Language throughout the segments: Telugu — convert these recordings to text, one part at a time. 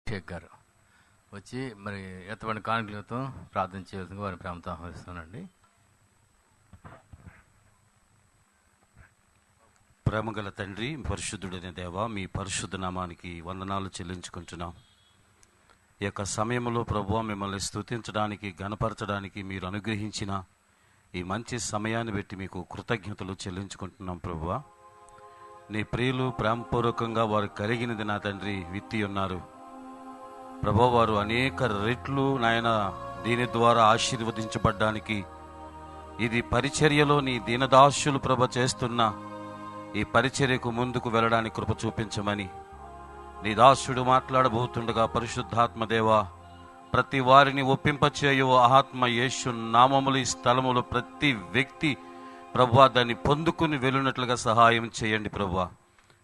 షేక్ గారు వచ్చి మరి ఎత్తబడిన కానుకలతో ప్రార్థన చేయవలసిందిగా వారిని ప్రేమతో ఆహ్వానిస్తానండి. ప్రేమగల తండ్రి, పరిశుద్ధుడైన దేవ, మీ పరిశుద్ధ నామానికి వందనాలు చెల్లించుకుంటున్నాం. ఈ యొక్క సమయంలో ప్రభువా, మిమ్మల్ని స్తుతించడానికి, గణపరచడానికి మీరు అనుగ్రహించిన ఈ మంచి సమయాన్ని బట్టి మీకు కృతజ్ఞతలు చెల్లించుకుంటున్నాం. ప్రభువా, నీ ప్రియులు ప్రేమపూర్వకంగా వారు కలిగినది నా తండ్రి విత్తి ఉన్నారు. ప్రభువా, వారు అనేక రెట్లు నాయన దీని ద్వారా ఆశీర్వదించబడ్డానికి, ఇది పరిచర్యలో నీ దీనదాసులు ప్రభ చేస్తున్న ఈ పరిచర్యకు ముందుకు వెళ్ళడానికి కృప చూపించమని నీ దాసుడు మాట్లాడబోతుండగా పరిశుద్ధాత్మదేవా, ప్రతి వారిని ఒప్పింపచేయు ఆత్మ యేసు నామములు ఈ స్థలములో ప్రతి వ్యక్తి ప్రభువా దాన్ని పొందుకుని వెళ్ళినట్లుగా సహాయం చేయండి. ప్రభువా,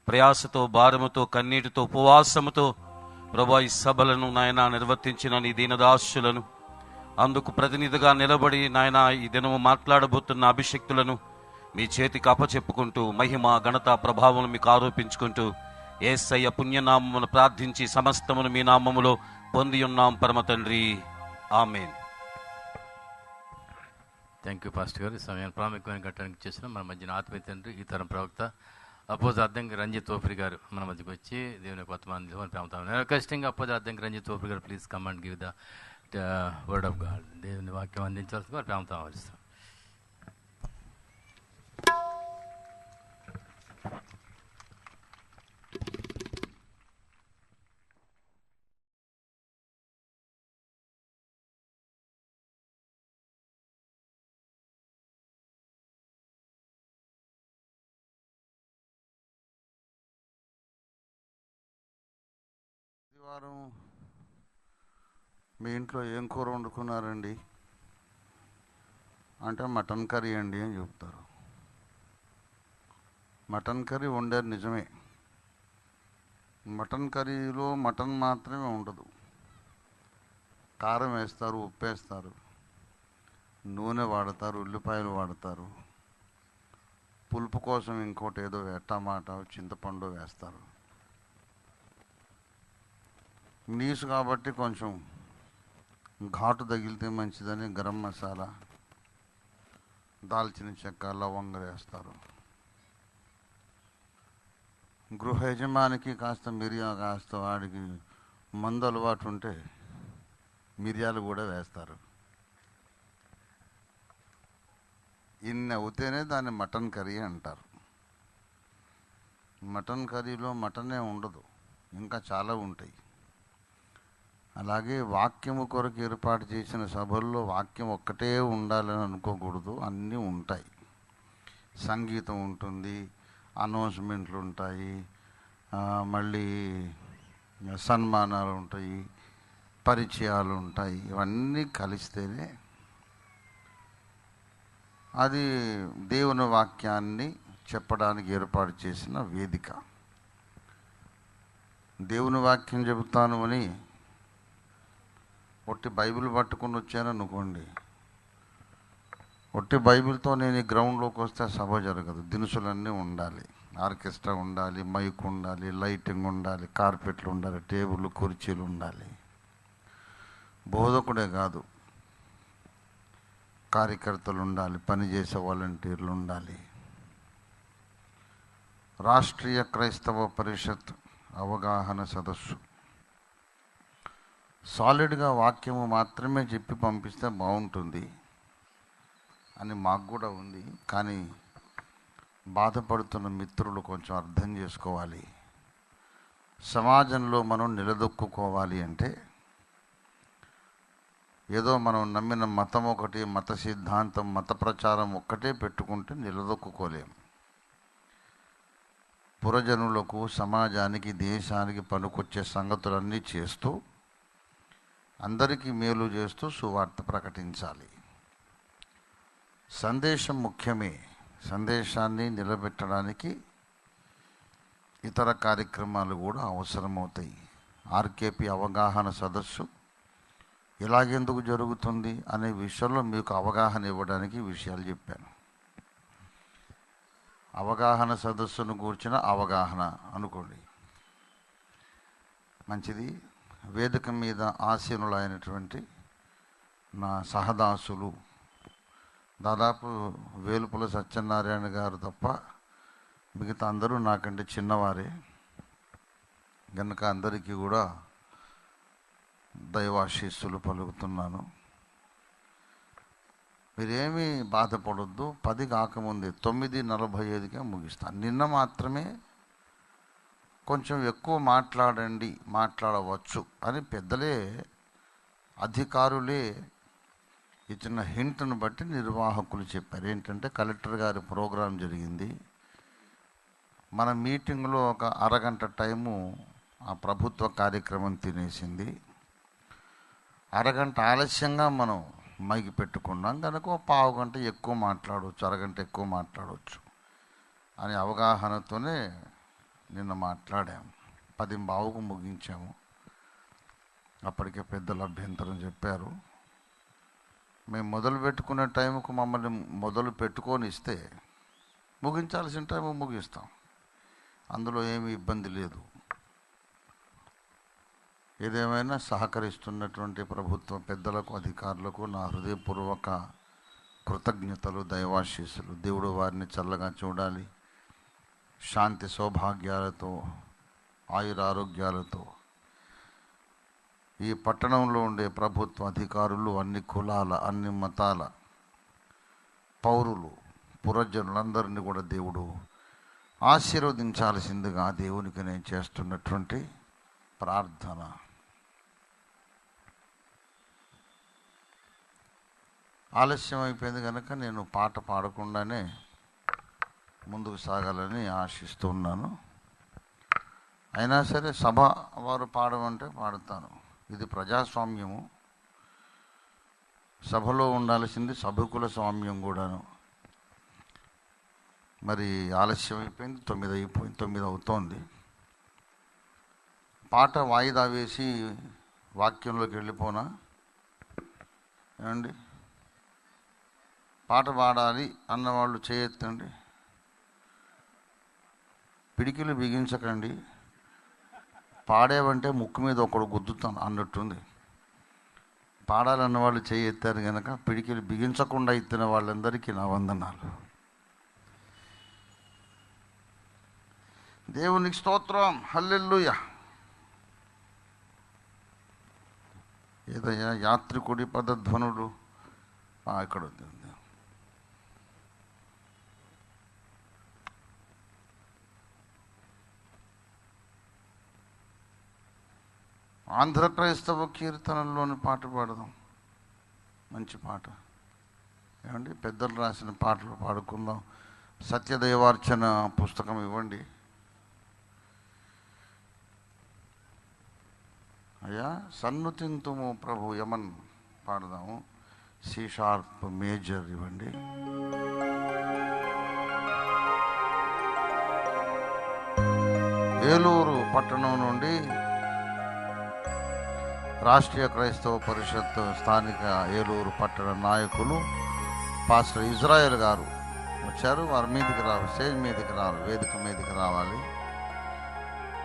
ప్రయాసతో, భారముతో, కన్నీటితో, ఉపవాసముతో ప్రభువా ఈ సభలను నాయన నిర్వర్తించిన నీ దీనదాసులను, అందుకు ప్రతినిధిగా నిలబడి నాయన ఈ దినము మాట్లాడబోతున్న అభిషక్తులను మీ చేతికి అప్పచెప్పుకుంటూ మహిమ, ఘనత, ప్రభావం మీకు ఆరోపించుకుంటూ యేసయ్య పుణ్యనామమును ప్రార్థించి సమస్తమును మీ నామములో పొంది ఉన్నాం పరమ తండ్రి, ఆమేన్. థ్యాంక్ యూ పాస్టర్ గారు. ఈ సమయాన్ని ప్రాముఖ్యమైన ఘట్టానికి చేసిన మన మధ్యన ఆత్మీయ తండ్రి, ఈ తరం ప్రవక్త అపోజ్ అద్దంకి రంజిత్ తోఫ్రి గారు మన మధ్యకి వచ్చి దేవుని వర్తమానం ప్రేమతో రిక్వెస్టింగ్ అపోజ్ అద్దంకి రంజిత్ తోఫ్రి గారు please come and give the word of God. దేవుని వాక్యం అందించాల్సిందిగా ప్రేమతో ఆహ్వానిస్తాం. వారం మీ ఇంట్లో ఏం కూర వండుకున్నారండి అంటే మటన్ కర్రీ అండి అని చెప్తారు. మటన్ కర్రీ వండారు నిజమే. మటన్ కర్రీలో మటన్ మాత్రమే ఉండదు, కారం వేస్తారు, ఉప్పు వేస్తారు, నూనె వాడతారు, ఉల్లిపాయలు వాడతారు, పులుపు కోసం ఇంకోటి ఏదో టమాటా, చింతపండు వేస్తారు. నీసు కాబట్టి కొంచెం ఘాటు తగిలితే మంచిదని గరం మసాలా, దాల్చిన చెక్క, లవంగలు వేస్తారు. గృహ యజమానికి కాస్త వాడికి మందు అలవాటు ఉంటే మిరియాలు కూడా వేస్తారు. ఇన్ని అవుతేనే దాన్ని మటన్ కర్రీ అంటారు. మటన్ కర్రీలో మటనే ఉండదు, ఇంకా చాలా ఉంటాయి. అలాగే వాక్యము కొరకు ఏర్పాటు చేసిన సభల్లో వాక్యం ఒక్కటే ఉండాలని అనుకోకూడదు, అన్నీ ఉంటాయి. సంగీతం ఉంటుంది, అనౌన్స్మెంట్లు ఉంటాయి, మళ్ళీ సన్మానాలు ఉంటాయి, పరిచయాలు ఉంటాయి. ఇవన్నీ కలిస్తేనే అది దేవుని వాక్యాన్ని చెప్పడానికి ఏర్పాటు చేసిన వేదిక. దేవుని వాక్యం చెబుతాను అని ఒట్టి బైబిల్ పట్టుకుని వచ్చాను అనుకోండి, ఒట్టి బైబిల్తో నేను ఈ గ్రౌండ్లోకి వస్తే సభ జరగదు. దినుసులన్నీ ఉండాలి, ఆర్కెస్ట్రా ఉండాలి, మైక్ ఉండాలి, లైటింగ్ ఉండాలి, కార్పెట్లు ఉండాలి, టేబుల్ కుర్చీలు ఉండాలి. బోధకుడే కాదు, కార్యకర్తలు ఉండాలి, పనిచేసే వాలంటీర్లు ఉండాలి. రాష్ట్రీయ క్రైస్తవ పరిషత్ అవగాహన సదస్సు సాలిడ్గా వాక్యము మాత్రమే చెప్పి పంపిస్తే బాగుంటుంది అని మాకు కూడా ఉంది. కానీ బాధపడుతున్న మిత్రులు కొంచెం అర్థం చేసుకోవాలి. సమాజంలో మనం నిలదొక్కుకోవాలి అంటే ఏదో మనం నమ్మిన మతం ఒకటి, మత సిద్ధాంతం, మత ప్రచారం ఒక్కటే పెట్టుకుంటే నిలదొక్కుకోలేం. పురజనులకు, సమాజానికి, దేశానికి పనికొచ్చే సంగతులన్నీ చేస్తూ అందరికీ మేలు చేస్తూ సువార్త ప్రకటించాలి. సందేశం ముఖ్యమే. సందేశాన్ని నిలబెట్టడానికి ఇతర కార్యక్రమాలు కూడా అవసరమవుతాయి. ఆర్కేపీ అవగాహన సదస్సు ఇలాగెందుకు జరుగుతుంది అనే విషయంలో మీకు అవగాహన ఇవ్వడానికి విషయాలు చెప్పాను. అవగాహన సదస్సును గూర్చిన అవగాహన అనుకోండి, మంచిది. వేదిక మీద ఆసీనులైనటువంటి నా సహదాసులు, దాదాపు వేలుపుల సత్యనారాయణ గారు తప్ప మిగతా అందరూ నాకంటే చిన్నవారే కనుక అందరికీ కూడా దైవాశీస్సులు పలుకుతున్నాను. మీరేమీ బాధపడొద్దు. 10 కాకముందే 9:45కే ముగిస్తాను. నిన్న మాత్రమే కొంచెం ఎక్కువ మాట్లాడవచ్చు అని పెద్దలే, అధికారులే ఇచ్చిన హింట్ను బట్టి నిర్వాహకులు చెప్పారు. ఏంటంటే కలెక్టర్ గారి ప్రోగ్రాం జరిగింది, మన మీటింగ్లో ఒక అరగంట టైము ఆ ప్రభుత్వ కార్యక్రమం తినేసింది, అరగంట ఆలస్యంగా మనం మైకి పెట్టుకున్నాం కనుక 1/4 గంట ఎక్కువ మాట్లాడవచ్చు, అరగంట ఎక్కువ మాట్లాడవచ్చు అని అవగాహనతోనే నిన్న మాట్లాడాము. 10:15కు ముగించాము. అప్పటికే పెద్దలు అభ్యంతరం చెప్పారు. మేము మొదలు పెట్టుకునే టైంకు మమ్మల్ని మొదలు పెట్టుకొని ఇస్తే ముగించాల్సిన టైం ముగిస్తాం, అందులో ఏమీ ఇబ్బంది లేదు. ఏదేమైనా సహకరిస్తున్నటువంటి ప్రభుత్వ పెద్దలకు, అధికారులకు నా హృదయపూర్వక కృతజ్ఞతలు, దైవాశీస్సులు. దేవుడు వారిని చల్లగా చూడాలి, శాంతి సౌభాగ్యాలతో, ఆయురారోగ్యాలతో. ఈ పట్టణంలో ఉండే ప్రభుత్వ అధికారులు, అన్ని కులాల, అన్ని మతాల పౌరులు, పురజనులందరినీ కూడా దేవుడు ఆశీర్వదించాల్సిందిగా దేవునికి నేను చేస్తున్నటువంటి ప్రార్థన. ఆలస్యం అయిపోయింది కనుక నేను పాట పాడకుండానే ముందుకు సాగాలని ఆశిస్తున్నాను. అయినా సరే సభ వారు పాడమంటే పాడతాను. ఇది ప్రజాస్వామ్యము, సభలో ఉండాల్సింది సభకుల స్వామ్యం కూడాను. మరి ఆలస్యం అయిపోయింది, 9 అవుతోంది. పాట వాయిదా వేసి వాక్యంలోకి వెళ్ళిపోనా ఏమండి? పాట పాడాలి అన్నవాళ్ళు చేయొద్దండి, పిడికిలు బిగించకండి. పాడేవంటే ముక్కు మీద ఒకడు గుద్దుతాను అన్నట్టుంది. పాడాలన్న వాళ్ళు చేయెత్తారు కనుక పిడికిలు బిగించకుండా ఎత్తిన వాళ్ళందరికీ నా వందనాలు. దేవునికి స్తోత్రం, హల్లెలూయా. ఏదయ్యా యాత్రికుడి పదధ్వనులు ఇక్కడ ఉంది. ఆంధ్ర క్రైస్తవ కీర్తనల్లోని పాట పాడదాం, మంచి పాట ఏమండి? పెద్దలు రాసిన పాటలు పాడుకుందాం. సత్యదైవార్చన పుస్తకం ఇవ్వండి అయ్యా. సన్నుతింతుము ప్రభు యమన్ పాడదాము. C# మేజర్ ఇవ్వండి. ఏలూరు పట్టణం నుండి రాష్ట్రీయ క్రైస్తవ పరిషత్ స్థానిక ఏలూరు పట్టణ నాయకులు పాస్టర్ ఇజ్రాయెల్ గారు వచ్చారు. వారి మీదకి రావాలి, స్టేజ్ మీదకి రావాలి, వేదిక మీదకి రావాలి.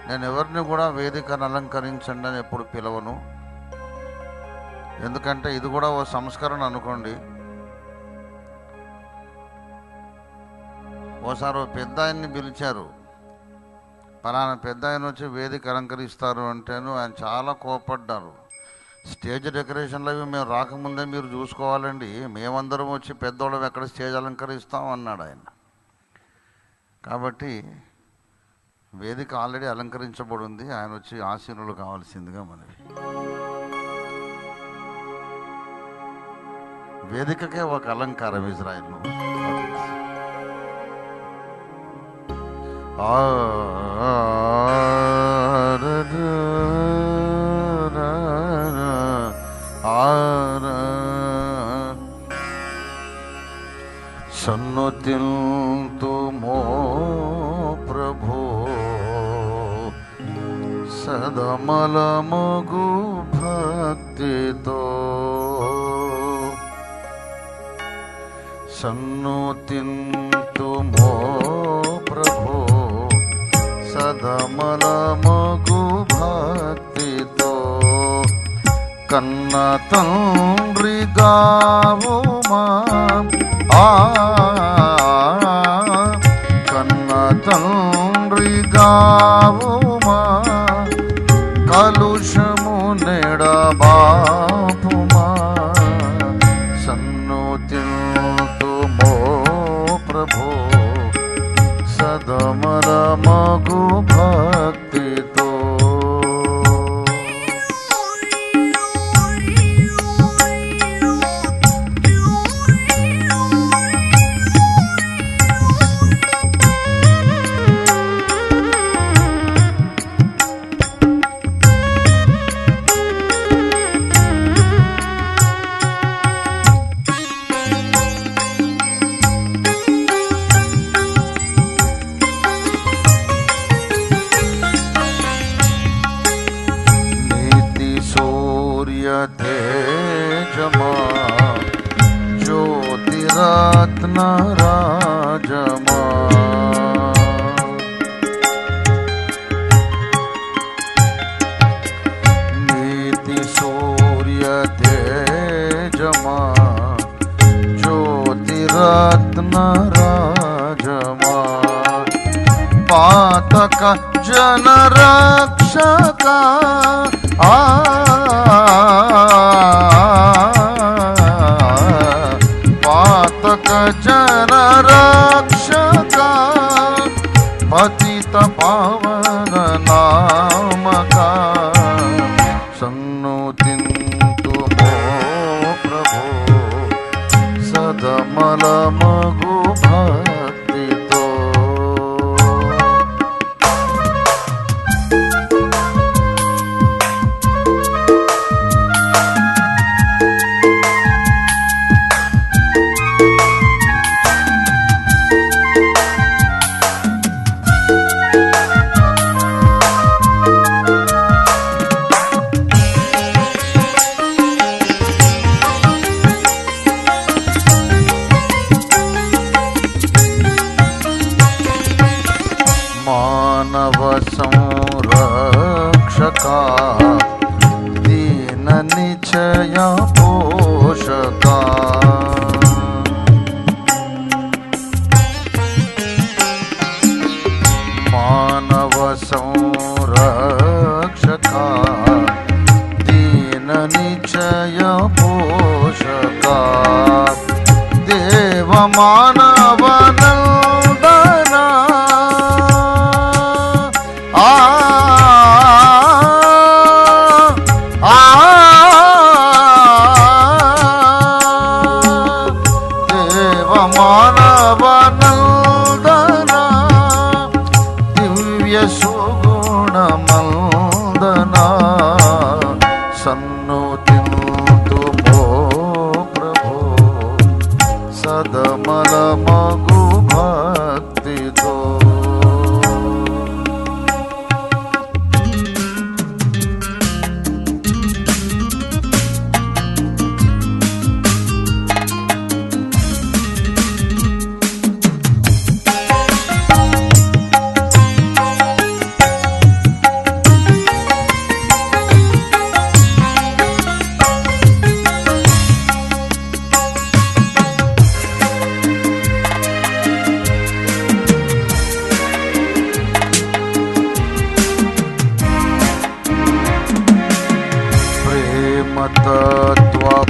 నేను ఎవరిని కూడా వేదికను అలంకరించండి అని ఎప్పుడు పిలవను, ఎందుకంటే ఇది కూడా ఓ సంస్కరణ అనుకోండి. ఓసారి పెద్ద ఆయన్ని పిలిచారు, పలానా పెద్ద ఆయన వచ్చి వేదిక అలంకరిస్తారు అంటేను ఆయన చాలా కోపడ్డారు. స్టేజ్ డెకరేషన్లు అవి మేము రాకముందే మీరు చూసుకోవాలండి, మేమందరం వచ్చి పెద్దోళ్ళం ఎక్కడ స్టేజ్ అలంకరిస్తాం అన్నాడు ఆయన. కాబట్టి వేదిక ఆల్రెడీ అలంకరించబడి ఉంది, ఆయన వచ్చి ఆశీనులు కావాల్సిందిగా మనవి. వేదికకే ఒక అలంకారం ఇజ్రాయెల్లో. సన్నుతింతుమో ప్రభో సదమలమగు భక్తితో, సన్నుతింతుమో ప్రభో సదమలమగు భక్తితో, కన్న తండ్రిగావుమా కన్న తండ్రిగావుమా కలుషము నెడబాపుమా సన్నుతిల్తుమో ప్రభో సదమరమగు భక్తితో తేజమా జ్యోతిరత్న రాజమా నీతి సూర్య తేజమా జ్యోతిరత్న రాజమా పాతక జనరక్షక పాతక జనరక్షక పతిత పావన నామక సన్నుతింతుమో ప్రభో సదమలమగు భక్తితో మానవ సంరక్షక దీన నిచయ పోషక మానవ సంరక్షక దీన నిచయ పోషక దేవ మానవ నందనా దేవ మానవ నందనా దివ్య సుగుణ మందనా సన్నుతింతుమో ప్రభో సదమలమగు భక్తితో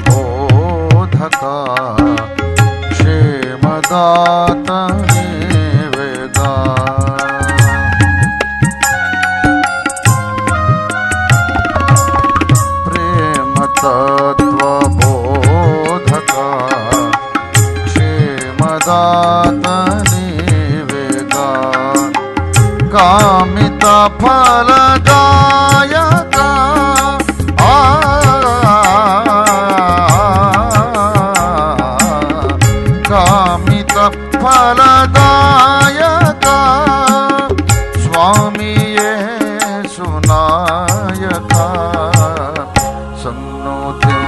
తత్వబోధక క్షేమదాత నీవేగా ప్రేమ తత్వబోధక క్షేమదాత నీవేగా కామిత ఫలదాయక కామిత ఫలదాయక స్వామియే సునాయక సన్నోతి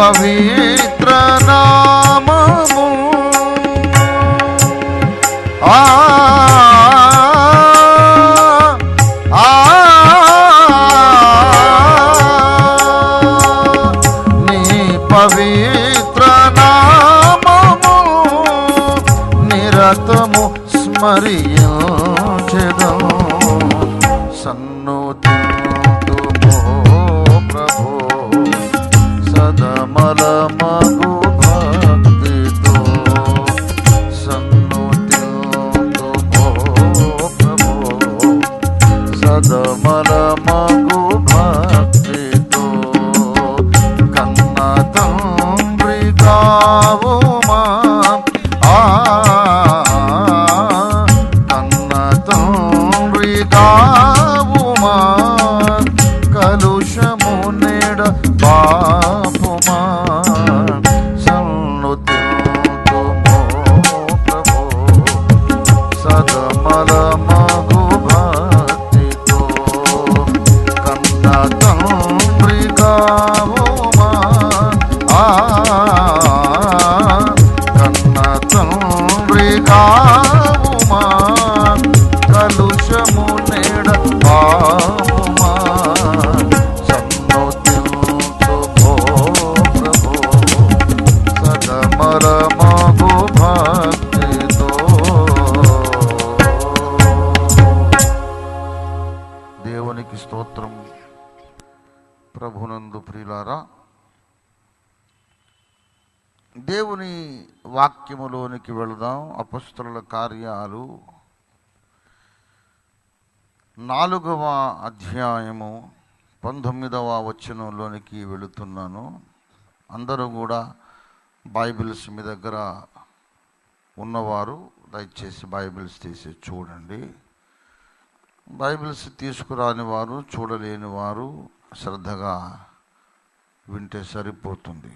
పవిత్ర నామము నీ పవిత్ర నామము నిరతము స్మరించెదము. సన్నుతింతుమో ప్రభో సదమల మగు భక్తితో. సన్నుతింతుమో ప్రభో సదమల మగు భక్తితో. కన్న తండ్రి కావుమా కన్న తండ్రి కావుమా కలుషము నేడ పాపుమా. సన్నుతింతుమో ప్రభో సదమల మగు భక్తితో. కన్న తండ్రి కావుమా కన్న తండ్రి కావుమా కలుషము నేడ పాపుమా. సన్నుతింతుమో ప్రభో సదమల మగు భక్తితో. దేవునికి స్తోత్రం. ప్రభునందు ప్రియులారా, దేవుని వాక్యములోనికి వెళదాం. అపొస్తలుల కార్యాలు 4వ అధ్యాయము 19వ వచనంలోనికి వెళుతున్నాను. అందరూ కూడా బైబిల్స్ మీ దగ్గర ఉన్నవారు దయచేసి బైబిల్స్ తీసి చూడండి. బైబిల్స్ తీసుకురాని వారు, చూడలేని వారు శ్రద్ధగా వింటే సరిపోతుంది.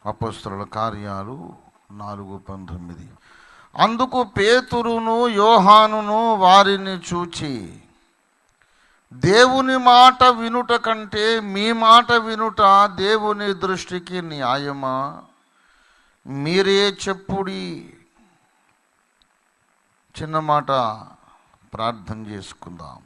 అపొస్తలుల కార్యాలు 4:19. అందుకు పేతురును యోహానును వారిని చూచి, దేవుని మాట వినుట కంటే మీ మాట వినుట దేవుని దృష్టికి న్యాయమా? మీరే చెప్పుడి. చిన్న మాట ప్రార్థన చేసుకుందాం.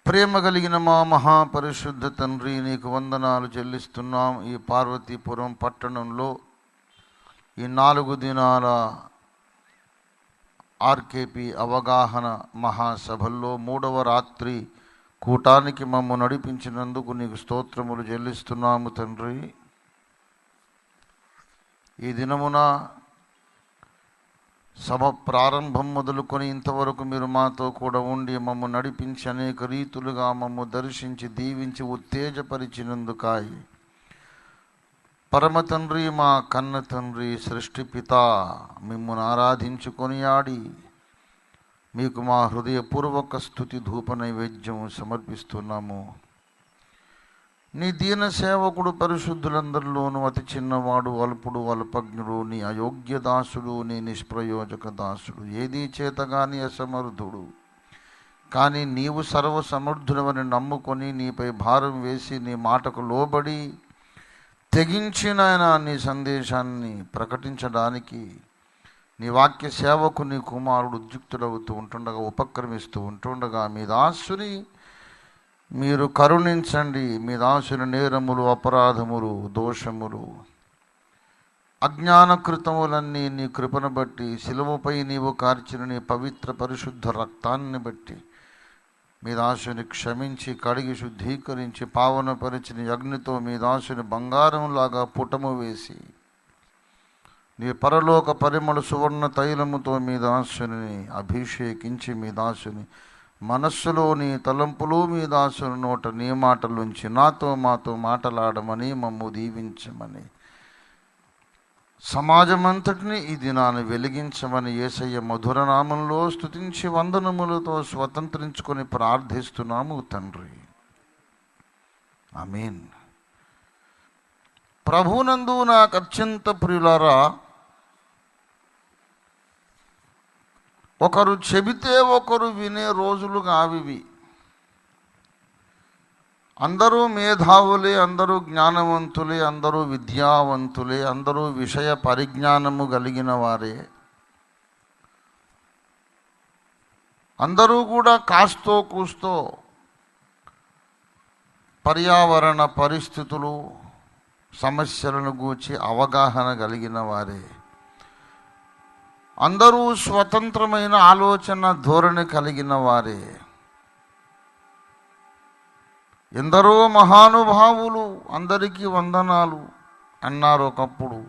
ప్రేమ కలిగిన మా మహాపరిశుద్ధ తండ్రి, నీకు వందనాలు చెల్లిస్తున్నాం. ఈ పార్వతీపురం పట్టణంలో ఈ 4 దినాల ఆర్కేపీ అవగాహన మహాసభల్లో 3వ రాత్రి కూటానికి మమ్ము నడిపించినందుకు నీకు స్తోత్రములు చెల్లిస్తున్నాము తండ్రి. ఈ దినమున సభ ప్రారంభం మొదలుకొని ఇంతవరకు మీరు మాతో కూడా ఉండి మమ్ము నడిపించి అనేక రీతులుగా మమ్ము దర్శించి దీవించి ఉత్తేజపరిచినందుకాయ పరమ తండ్రి, మా కన్న తండ్రి, సృష్టి పిత, మిమ్మును ఆరాధించుకొని ఆడి మీకు మా హృదయపూర్వక స్తుతి ధూప నైవేద్యం సమర్పిస్తున్నాము. నీ దీన సేవకుడు పరిశుద్ధులందరిలోనూ అతి చిన్నవాడు, అల్పుడు, అల్పజ్ఞుడు, నీ అయోగ్య దాసుడు, నీ నిష్ప్రయోజక దాసుడు, ఏదీ చేతగాని అసమర్థుడు. కానీ నీవు సర్వసమర్థుడవని నమ్ముకొని నీపై భారం వేసి నీ మాటకు లోబడి తెగించిన నీ సందేశాన్ని ప్రకటించడానికి నీ వాక్య సేవకు నీ కుమారుడు ఉద్యుక్తుడవుతూ ఉంటుండగా, ఉపక్రమిస్తూ ఉంటుండగా మీ దాసుని మీరు కరుణించండి. మీ దాసుని నేరములు, అపరాధములు, దోషములు, అజ్ఞానకృతములన్నీ నీ కృపను బట్టి, శిలువపై నీవు కార్చిన నీ పవిత్ర పరిశుద్ధ రక్తాన్ని బట్టి మీ దాసుని క్షమించి కడిగి శుద్ధీకరించి పావనపరిచిన అగ్నితో మీ దాసుని బంగారంలాగా పుటము వేసి నీ పరలోక పరిమళ సువర్ణ తైలముతో మీ దాసుని అభిషేకించి మీ దాసుని మనస్సులోని తలంపులు మీ దాసుని నోట నీ మాటలుంచి నాతో మాతో మాటలాడమని మమ్ము దీవించమని సమాజమంతటిని ఈ దినాన్ని వెలిగించమని యేసయ్య మధుర నామంలో స్తుతించి వందనములతో స్వతంత్రించుకొని ప్రార్థిస్తున్నాము తండ్రి. ఆమేన్. ప్రభునందు నాకు అత్యంత ప్రియులారా, ఒకరు చెబితే ఒకరు వినే రోజులు కావివి. అందరూ మేధావులే, అందరూ జ్ఞానవంతులే, అందరూ విద్యావంతులే, అందరూ విషయ పరిజ్ఞానము కలిగిన వారే. అందరూ కూడా కాస్తో కూస్తో పర్యావరణ పరిస్థితులు సమస్యలను గూర్చి అవగాహన కలిగిన వారే. అందరూ స్వతంత్రమైన ఆలోచన ధోరణి కలిగిన వారే. ఎందరో మహానుభావులు అందరికీ వందనాలు అన్నారు ఒకప్పుడు.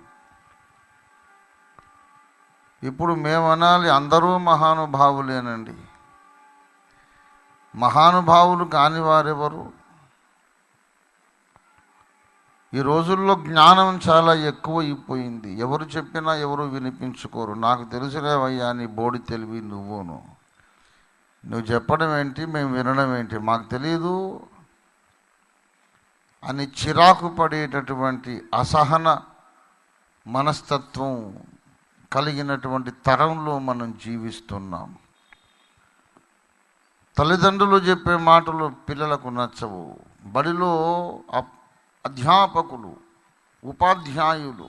ఇప్పుడు మేమనాలి అందరూ మహానుభావులేనండి. మహానుభావులు కాని వారెవరు? ఈ రోజుల్లో జ్ఞానం చాలా ఎక్కువ అయిపోయింది. ఎవరు చెప్పినా ఎవరు వినిపించుకోరు. నాకు తెలుసులేవయ్యా నీ బోడి తెలివి నువ్వు చెప్పడం ఏంటి, మేము వినడం ఏంటి, మాకు తెలియదు అని చిరాకు పడేటటువంటి అసహన మనస్తత్వం కలిగినటువంటి తరంలో మనం జీవిస్తున్నాం. తల్లిదండ్రులు చెప్పే మాటలు పిల్లలకు నచ్చవు. బడిలో అధ్యాపకులు, ఉపాధ్యాయులు,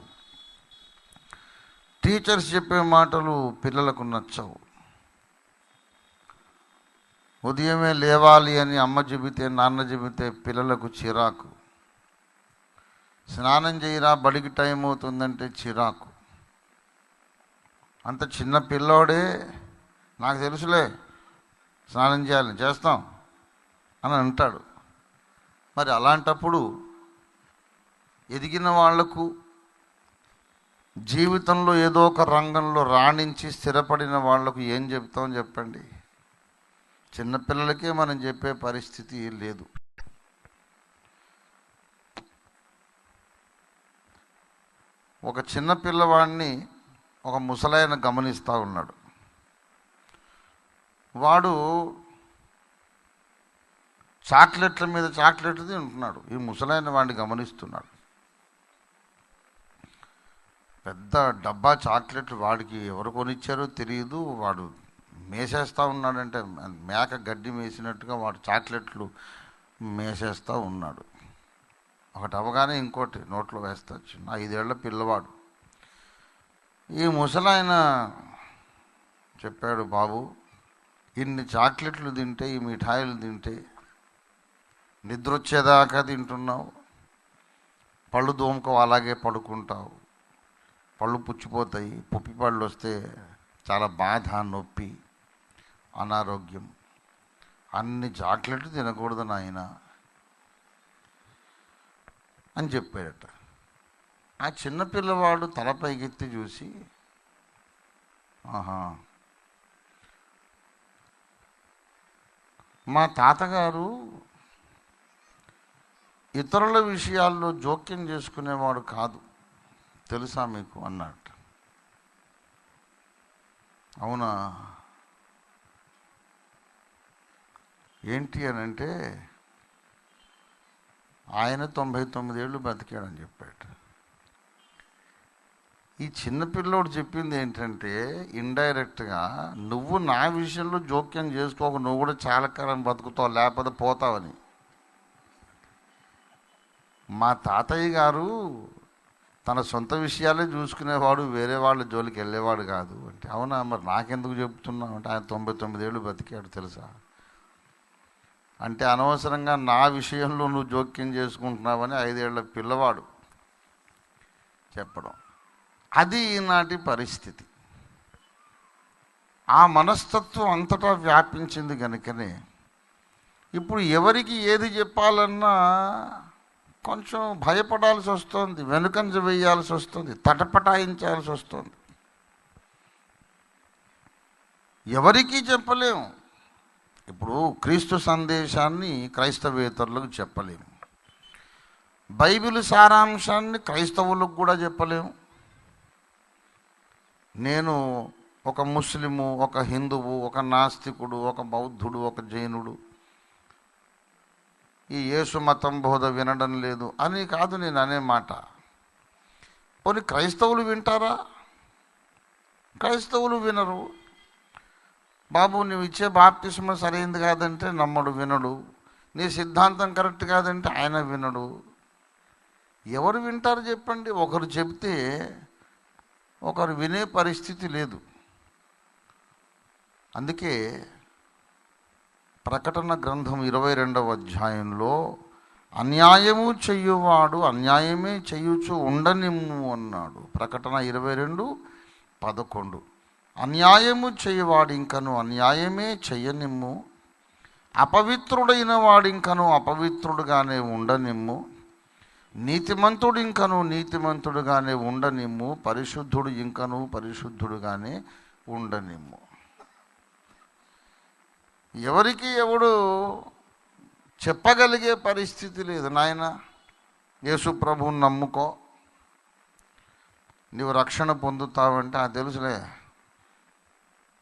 టీచర్స్ చెప్పే మాటలు పిల్లలకు నచ్చవు. ఉదయమే లేవాలి అని అమ్మ చెబితే, నాన్న చెబితే పిల్లలకు చిరాకు. స్నానం చేయరా బడికి టైం అవుతుందంటే చిరాకు. అంత చిన్న పిల్లోడే నాకు తెలుసులే స్నానం చేయాలి చేస్తాం అని అంటాడు. మరి అలాంటప్పుడు ఎదిగిన వాళ్లకు, జీవితంలో ఏదో ఒక రంగంలో రాణించి స్థిరపడిన వాళ్లకు ఏం చెప్తాం చెప్పండి? చిన్నపిల్లలకే మనం చెప్పే పరిస్థితి లేదు. ఒక చిన్న పిల్లవాడిని ఒక ముసలాయన గమనిస్తూ ఉన్నాడు. వాడు చాక్లెట్ల మీద చాక్లెట్లు తింటున్నాడు. ఈ ముసలాయన వాడిని గమనిస్తున్నాడు. పెద్ద డబ్బా చాక్లెట్లు వాడికి ఎవరు కొనిచ్చారో తెలియదు. వాడు మేసేస్తూ ఉన్నాడంటే మేక గడ్డి మేసినట్టుగా వాడు చాక్లెట్లు మేసేస్తూ ఉన్నాడు. ఒకటి అవగానే ఇంకోటి నోట్లో వేస్తా చిన్న 5 ఏళ్ల పిల్లవాడు. ఈ ముసలాయన చెప్పాడు, బాబు ఇన్ని చాక్లెట్లు తింటే, ఈ మిఠాయిలు తింటే నిద్ర వచ్చేదాకా తింటున్నావు, పళ్ళు దోముకో అలాగే పడుకుంటావు, పళ్ళు పుచ్చిపోతాయి, పుప్పి పళ్ళు వస్తే చాలా బాధ, నొప్పి, అనారోగ్యం. అన్ని చాక్లెట్లు తినకూడదు నాయన అని చెప్పాడట. ఆ చిన్నపిల్లవాడు తలపైకెత్తి చూసి, ఆహా మా తాతగారు ఇతరుల విషయాల్లో జోక్యం చేసుకునేవాడు కాదు తెలుసా మీకు అన్నట్టు. అవునా ఏంటి అని అంటే, ఆయన 99 ఏళ్ళు బతికాడని చెప్పాడు. ఈ చిన్నపిల్లోడు చెప్పింది ఏంటంటే, ఇండైరెక్ట్గా నువ్వు నా విషయంలో జోక్యం చేసుకోక నువ్వు కూడా చాలా కాలం బతుకుతావు, లేకపోతే పోతావని. మా తాతయ్య గారు తన సొంత విషయాలే చూసుకునేవాడు, వేరే వాళ్ళ జోలికి వెళ్ళేవాడు కాదు అంటే. అవునా, మరి నాకెందుకు చెప్తున్నావు అంటే, ఆయన 99 ఏళ్ళు బతికాడు తెలుసా అంటే, అనవసరంగా నా విషయంలో నువ్వు జోక్యం చేసుకుంటున్నావని 5 ఏళ్ల పిల్లవాడు చెప్పడం. అది ఈనాటి పరిస్థితి. ఆ మనస్తత్వం అంతటా వ్యాపించింది కనుకనే ఇప్పుడు ఎవరికి ఏది చెప్పాలన్నా కొంచెం భయపడాల్సి వస్తుంది, వెనుకంజ వేయాల్సి వస్తుంది, తటపటాయించాల్సి వస్తుంది. ఎవరికీ చెప్పలేము. ఇప్పుడు క్రీస్తు సందేశాన్ని క్రైస్తవేతరులకు చెప్పలేము, బైబిల్ సారాంశాన్ని క్రైస్తవులకు కూడా చెప్పలేము. నేను ఒక ముస్లిము, ఒక హిందువు, ఒక నాస్తికుడు, ఒక బౌద్ధుడు, ఒక జైనుడు ఈ యేసు మతం బోధ వినడం లేదు అని కాదు నేను అనే మాట. పోనీ క్రైస్తవులు వింటారా? క్రైస్తవులు వినరు. బాబు నువ్వు ఇచ్చే బాప్తిస్మ సరైంది కాదంటే నమ్మడు, వినడు. నీ సిద్ధాంతం కరెక్ట్ కాదంటే ఆయన వినడు. ఎవరు వింటారు చెప్పండి? ఒకరు చెప్తే ఒకరు వినే పరిస్థితి లేదు. అందుకే ప్రకటన గ్రంథం 22వ అధ్యాయంలో అన్యాయము చెయ్యువాడు అన్యాయమే చెయ్యుచు ఉండనిమ్ము అన్నాడు. ప్రకటన 22:11. అన్యాయము చెయ్యవాడు ఇంకను అన్యాయమే చెయ్యనిమ్ము, అపవిత్రుడైన వాడు ఇంకను అపవిత్రుడుగానే ఉండనిమ్ము, నీతిమంతుడు ఇంకను నీతిమంతుడుగానే ఉండనిమ్ము, పరిశుద్ధుడు ఇంకను పరిశుద్ధుడుగానే ఉండనిమ్ము. ఎవరికి ఎవడు చెప్పగలిగే పరిస్థితి లేదు. నాయన యేసు ప్రభువుని నమ్ముకో, నీవు రక్షణ పొందుతావంటే అది తెలుసులే,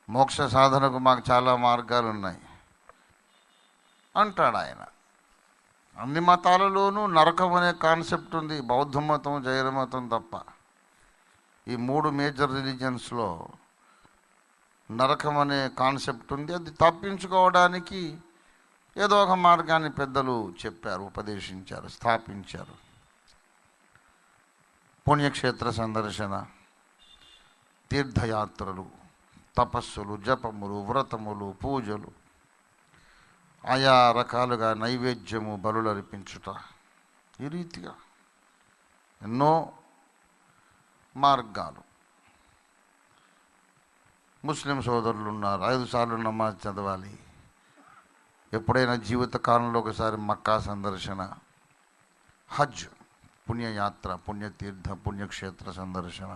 మోక్ష సాధనకు మాకు చాలా మార్గాలు ఉన్నాయి అంటాడు ఆయన. అన్ని మతాలలోనూ నరకం అనే కాన్సెప్ట్ ఉంది, బౌద్ధ మతం, జైన మతం తప్ప. ఈ 3 మేజర్ రిలీజియన్స్లో నరకం అనే కాన్సెప్ట్ ఉంది. అది తప్పించుకోవడానికి ఏదో ఒక మార్గాన్ని పెద్దలు చెప్పారు, ఉపదేశించారు, స్థాపించారు. పుణ్యక్షేత్ర సందర్శన, తీర్థయాత్రలు, తపస్సులు, జపములు, వ్రతములు, పూజలు, ఆయా రకాలుగా నైవేద్యము, బలులు అర్పించుట, ఈ రీతిగా ఎన్నో మార్గాలు. ముస్లిం సోదరులు ఉన్నారు, 5 సార్లు నమాజ్ చదవాలి, ఎప్పుడైనా జీవిత కాలంలో ఒకసారి మక్కా సందర్శన, హజ్ పుణ్యయాత్ర, పుణ్యతీర్థ, పుణ్యక్షేత్ర సందర్శన.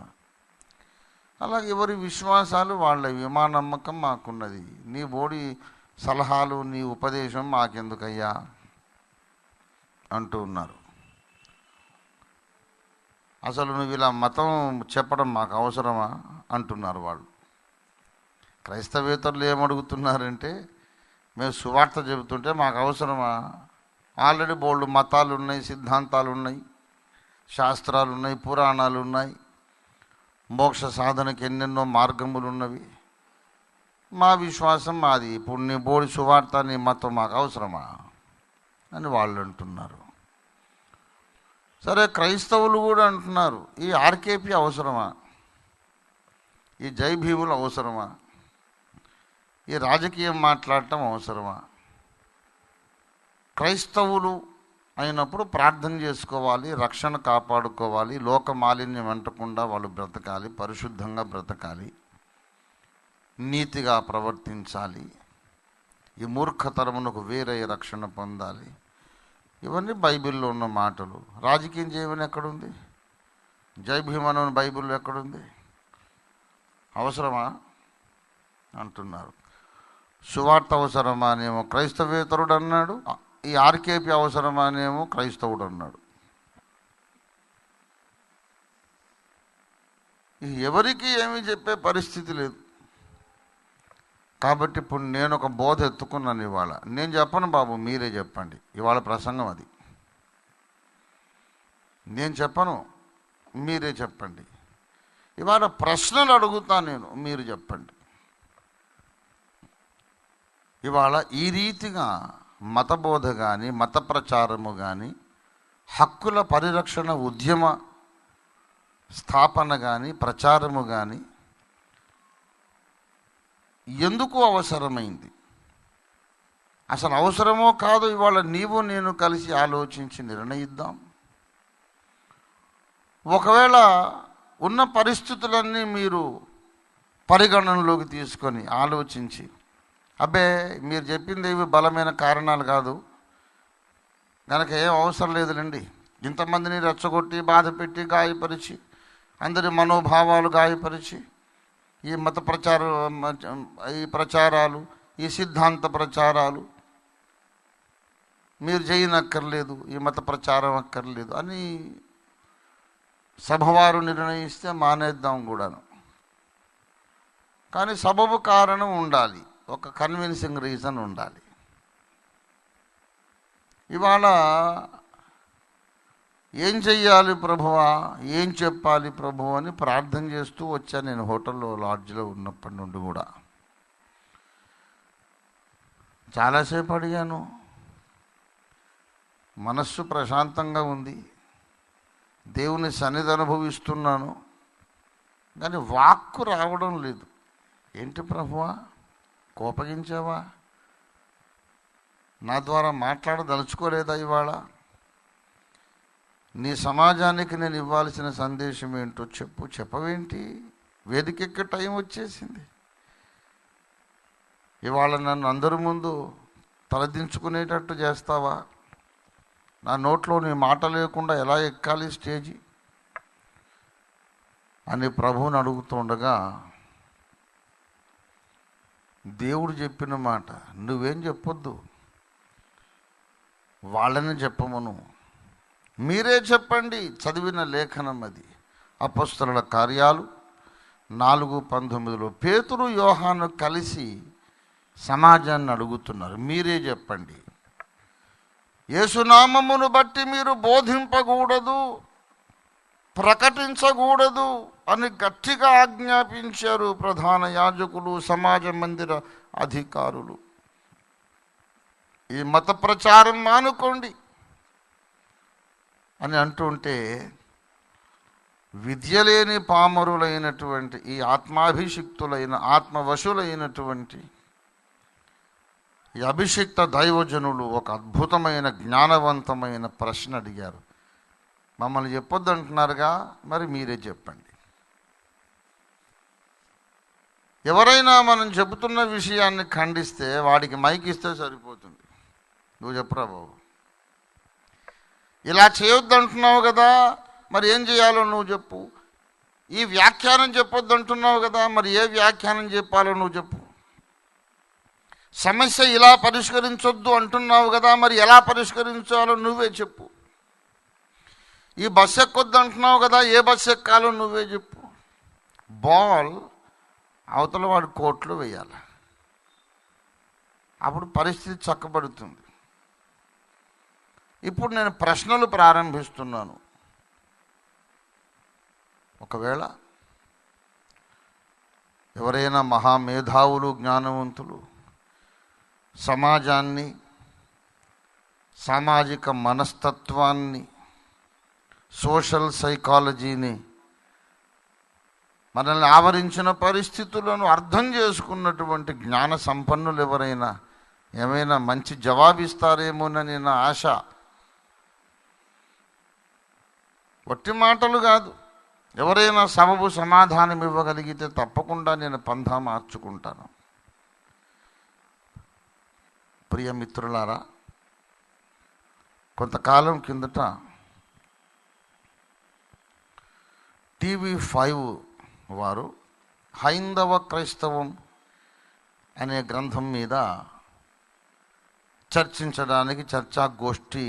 అలాగే ఎవరి విశ్వాసాలు వాళ్ళవి. మా నమ్మకం మాకున్నది, నీ బోడి సలహాలు, నీ ఉపదేశం మాకెందుకయ్యా అంటూ ఉన్నారు. అసలు నువ్వు ఇలా మతం చెప్పడం మాకు అవసరమా అంటున్నారు వాళ్ళు. క్రైస్తవేతరులు ఏమడుగుతున్నారంటే, మేము సువార్త చెబుతుంటే మాకు అవసరమా? ఆల్రెడీ బోల్డ్ మతాలు ఉన్నాయి, సిద్ధాంతాలు ఉన్నాయి, శాస్త్రాలు ఉన్నాయి, పురాణాలు ఉన్నాయి, మోక్ష సాధనకి ఎన్నెన్నో మార్గములు ఉన్నవి. మా విశ్వాసం మాది, ఇప్పుడు నీ బోడి సువార్త, నీ మతం మాకు అవసరమా అని వాళ్ళు అంటున్నారు. సరే, క్రైస్తవులు కూడా అంటున్నారు, ఈ ఆర్కేపీ అవసరమా? ఈ జై భీములు అవసరమా? ఈ రాజకీయం మాట్లాడటం అవసరమా? క్రైస్తవులు అయినప్పుడు ప్రార్థన చేసుకోవాలి, రక్షణ కాపాడుకోవాలి, లోక మాలిన్యం అంటకుండా వాళ్ళు బ్రతకాలి, పరిశుద్ధంగా బ్రతకాలి, నీతిగా ప్రవర్తించాలి, ఈ మూర్ఖతరమునకు వేరే రక్షణ పొందాలి. ఇవన్నీ బైబిల్లో ఉన్న మాటలు. రాజకీయం చేయమని ఎక్కడుంది? జై భీమను బైబిల్లో ఎక్కడుంది? అవసరమా అంటున్నారు. సువార్త అవసరమా అనేమో క్రైస్తవేతరుడు అన్నాడు, ఈ ఆర్కేపీ అవసరమా అనేమో క్రైస్తవుడు అన్నాడు. ఎవరికి ఏమీ చెప్పే పరిస్థితి లేదు. కాబట్టి ఇప్పుడు నేను ఒక బోధ ఎత్తుకున్నాను ఇవాళ. నేను చెప్పను బాబు, మీరే చెప్పండి. ఇవాళ ప్రసంగం అది. నేను చెప్పను, మీరే చెప్పండి. ఇవాళ ప్రశ్నలు అడుగుతాను నేను, మీరు చెప్పండి. ఇవాళ ఈ రీతిగా మతబోధ కానీ, మత ప్రచారము కానీ, హక్కుల పరిరక్షణ ఉద్యమ స్థాపన కానీ, ప్రచారము కానీ ఎందుకు అవసరమైంది? అసలు అవసరమో కాదో ఇవాళ నీవు నేను కలిసి ఆలోచించి నిర్ణయిద్దాం. ఒకవేళ ఉన్న పరిస్థితులన్నీ మీరు పరిగణనలోకి తీసుకొని ఆలోచించి, అబ్బే మీరు చెప్పింది ఇవి బలమైన కారణాలు కాదు కనుక ఏం అవసరం లేదులేండి, ఇంతమందిని రెచ్చగొట్టి, బాధ పెట్టి, గాయపరిచి, అందరి మనోభావాలు గాయపరిచి, ఈ మత ఈ ప్రచారాలు, ఈ సిద్ధాంత ప్రచారాలు మీరు చేయనక్కర్లేదు, ఈ మత ప్రచారం అక్కర్లేదు అని సభవారు నిర్ణయిస్తే మానేద్దాం కూడాను. కానీ సబబు కారణం ఉండాలి, ఒక కన్విన్సింగ్ రీజన్ ఉండాలి. ఇవాళ ఏం చెయ్యాలి ప్రభువా, ఏం చెప్పాలి ప్రభు అని ప్రార్థన చేస్తూ వచ్చాను నేను హోటల్లో, లాడ్జ్లో ఉన్నప్పటి నుండి కూడా. చాలాసేపు అడిగాను, మనస్సు ప్రశాంతంగా ఉంది, దేవుని సన్నిధి అనుభవిస్తున్నాను, కానీ వాక్కు రావడం లేదు. ఏంటి ప్రభువా, కోపగించావా? నా ద్వారా మాట్లాడదలుచుకోలేదా ఇవాళ? నీ సమాజానికి నేను ఇవ్వాల్సిన సందేశం ఏంటో చెప్పు. చెప్పవేంటి? వేదికెక్కే టైం వచ్చేసింది. ఇవాళ నన్ను అందరి ముందు తలదించుకునేటట్టు చేస్తావా? నా నోట్లో నీ మాట లేకుండా ఎలా ఎక్కాలి స్టేజి అని ప్రభువుని అడుగుతుండగా దేవుడు చెప్పిన మాట, నువ్వేం చెప్పొద్దు, వాళ్ళని చెప్పమను, మీరే చెప్పండి. చదివిన లేఖనం అది. అపొస్తలుల కార్యాలు 4:19 పేతురు యోహాను కలిసి సమాజాన్ని అడుగుతున్నారు, మీరే చెప్పండి, యేసునామమును బట్టి మీరు బోధింపకూడదు, ప్రకటించకూడదు అని గట్టిగా ఆజ్ఞాపించారు ప్రధాన యాజకులు, సమాజ మందిర అధికారులు. ఈ మత ప్రచారం మానుకోండి అని అంటుంటే, విద్య లేని పామరులైనటువంటి ఈ ఆత్మాభిషిక్తులైన ఆత్మవశులైనటువంటి ఈ అభిషిక్త దైవజనులు ఒక అద్భుతమైన జ్ఞానవంతమైన ప్రశ్న అడిగారు. మమ్మల్ని చెప్పొద్దు అంటున్నారుగా, మరి మీరే చెప్పండి. ఎవరైనా మనం చెబుతున్న విషయాన్ని ఖండిస్తే వాడికి మైక్ ఇస్తే సరిపోతుంది. నువ్వు చెప్పురా బాబు, ఇలా చేయొద్దు అంటున్నావు కదా, మరి ఏం చేయాలో నువ్వు చెప్పు. ఈ వ్యాఖ్యానం చెప్పొద్దు అంటున్నావు కదా, మరి ఏ వ్యాఖ్యానం చెప్పాలో నువ్వు చెప్పు. సమస్య ఇలా పరిష్కరించొద్దు అంటున్నావు కదా, మరి ఎలా పరిష్కరించాలో నువ్వే చెప్పు. ఈ బస్సు ఎక్కొద్దు అంటున్నావు కదా, ఏ బస్సు ఎక్కాలో నువ్వే చెప్పు. బాల్ అవతల వాడు కోట్లు వేయాలి, అప్పుడు పరిస్థితి చక్కబడుతుంది. ఇప్పుడు నేను ప్రశ్నలు ప్రారంభిస్తున్నాను. ఒకవేళ ఎవరైనా మహామేధావులు, జ్ఞానవంతులు సమాజాన్ని, సామాజిక మనస్తత్వాన్ని, సోషల్ సైకాలజీని, మనల్ని ఆవరించిన పరిస్థితులను అర్థం చేసుకున్నటువంటి జ్ఞాన సంపన్నులు ఎవరైనా ఏమైనా మంచి జవాబిస్తారేమోనని నా ఆశ. వట్టి మాటలు కాదు, ఎవరైనా సబబు సమాధానం ఇవ్వగలిగితే తప్పకుండా నేను పంథా మార్చుకుంటాను. ప్రియ మిత్రులారా, కొంతకాలం కిందట TV5 వారు హైందవ క్రైస్తవం అనే గ్రంథం మీద చర్చించడానికి చర్చాగోష్ఠి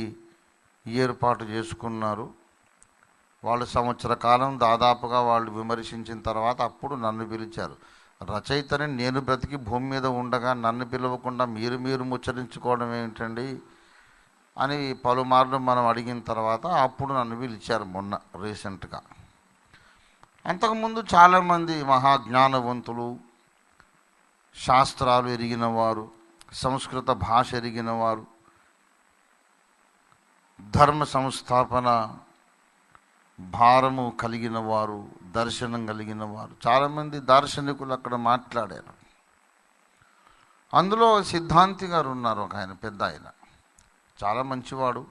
ఏర్పాటు చేసుకున్నారు. వాళ్ళు సంవత్సర కాలం దాదాపుగా వాళ్ళు విమర్శించిన తర్వాత అప్పుడు నన్ను పిలిచారు. రచయితని నేను బ్రతికి భూమి మీద ఉండగా నన్ను పిలవకుండా మీరు ముచ్చరించుకోవడం ఏమిటండి అని పలుమార్లు మనం అడిగిన తర్వాత అప్పుడు నన్ను పిలిచారు మొన్న రీసెంట్గా. అంతకుముందు చాలామంది మహాజ్ఞానవంతులు, శాస్త్రాలు ఎరిగిన వారు, సంస్కృత భాష ఎరిగిన వారు, ధర్మ సంస్థాపన భారము కలిగిన వారు, దర్శనం కలిగిన వారు, చాలామంది దార్శనికులు అక్కడ మాట్లాడారు. అందులో సిద్ధాంతి గారు ఉన్నారు, ఒక ఆయన పెద్ద ఆయన, చాలా మంచివాడు.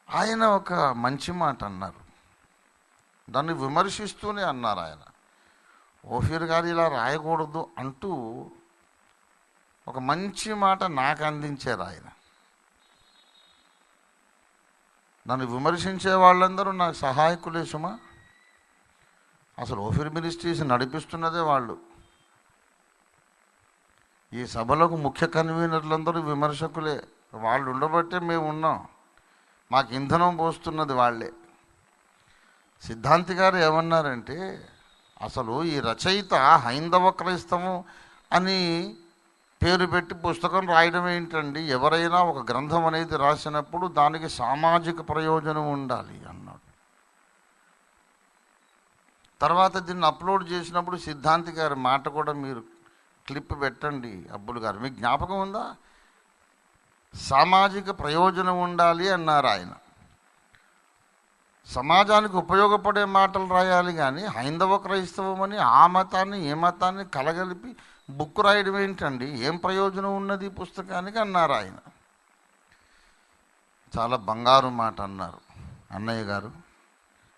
ఆయన ఒక మంచి మాట అన్నారు, దాన్ని విమర్శిస్తూనే అన్నారు ఆయన. ఓఫీర్ గారు ఇలా రాయకూడదు అంటూ ఒక మంచి మాట నాకు అందించారు ఆయన. నన్ను విమర్శించే వాళ్ళందరూ నాకు సహాయకులే సుమా. అసలు ఓఫీర్ మినిస్ట్రీస్ నడిపిస్తున్నదే వాళ్ళు. ఈ సభలకు ముఖ్య కన్వీనర్లందరూ విమర్శకులే. వాళ్ళు ఉండబట్టే మేము ఉన్నాం, మాకు ఇంధనం పోస్తున్నది వాళ్ళే. సిద్ధాంతి గారు ఏమన్నారంటే, అసలు ఈ రచయిత హైందవ క్రైస్తవం అని పేరు పెట్టి పుస్తకం రాయడం ఏంటండి, ఎవరైనా ఒక గ్రంథం అనేది రాసినప్పుడు దానికి సామాజిక ప్రయోజనం ఉండాలి అన్నాడు. తర్వాత దీన్ని అప్లోడ్ చేసినప్పుడు సిద్ధాంతి గారి మాట కూడా మీరు క్లిప్ పెట్టండి అబ్బులు గారు, మీకు జ్ఞాపకం ఉందా? సామాజిక ప్రయోజనం ఉండాలి అన్నారు ఆయన. సమాజానికి ఉపయోగపడే మాటలు రాయాలి కానీ హైందవ క్రైస్తవం అని ఆ మతాన్ని ఈ మతాన్ని కలగలిపి బుక్ రాయడం ఏంటండి? ఏం ప్రయోజనం ఉన్నది ఈ పుస్తకానికి అన్నారు ఆయన. చాలా బంగారు మాట అన్నారు అన్నయ్య గారు.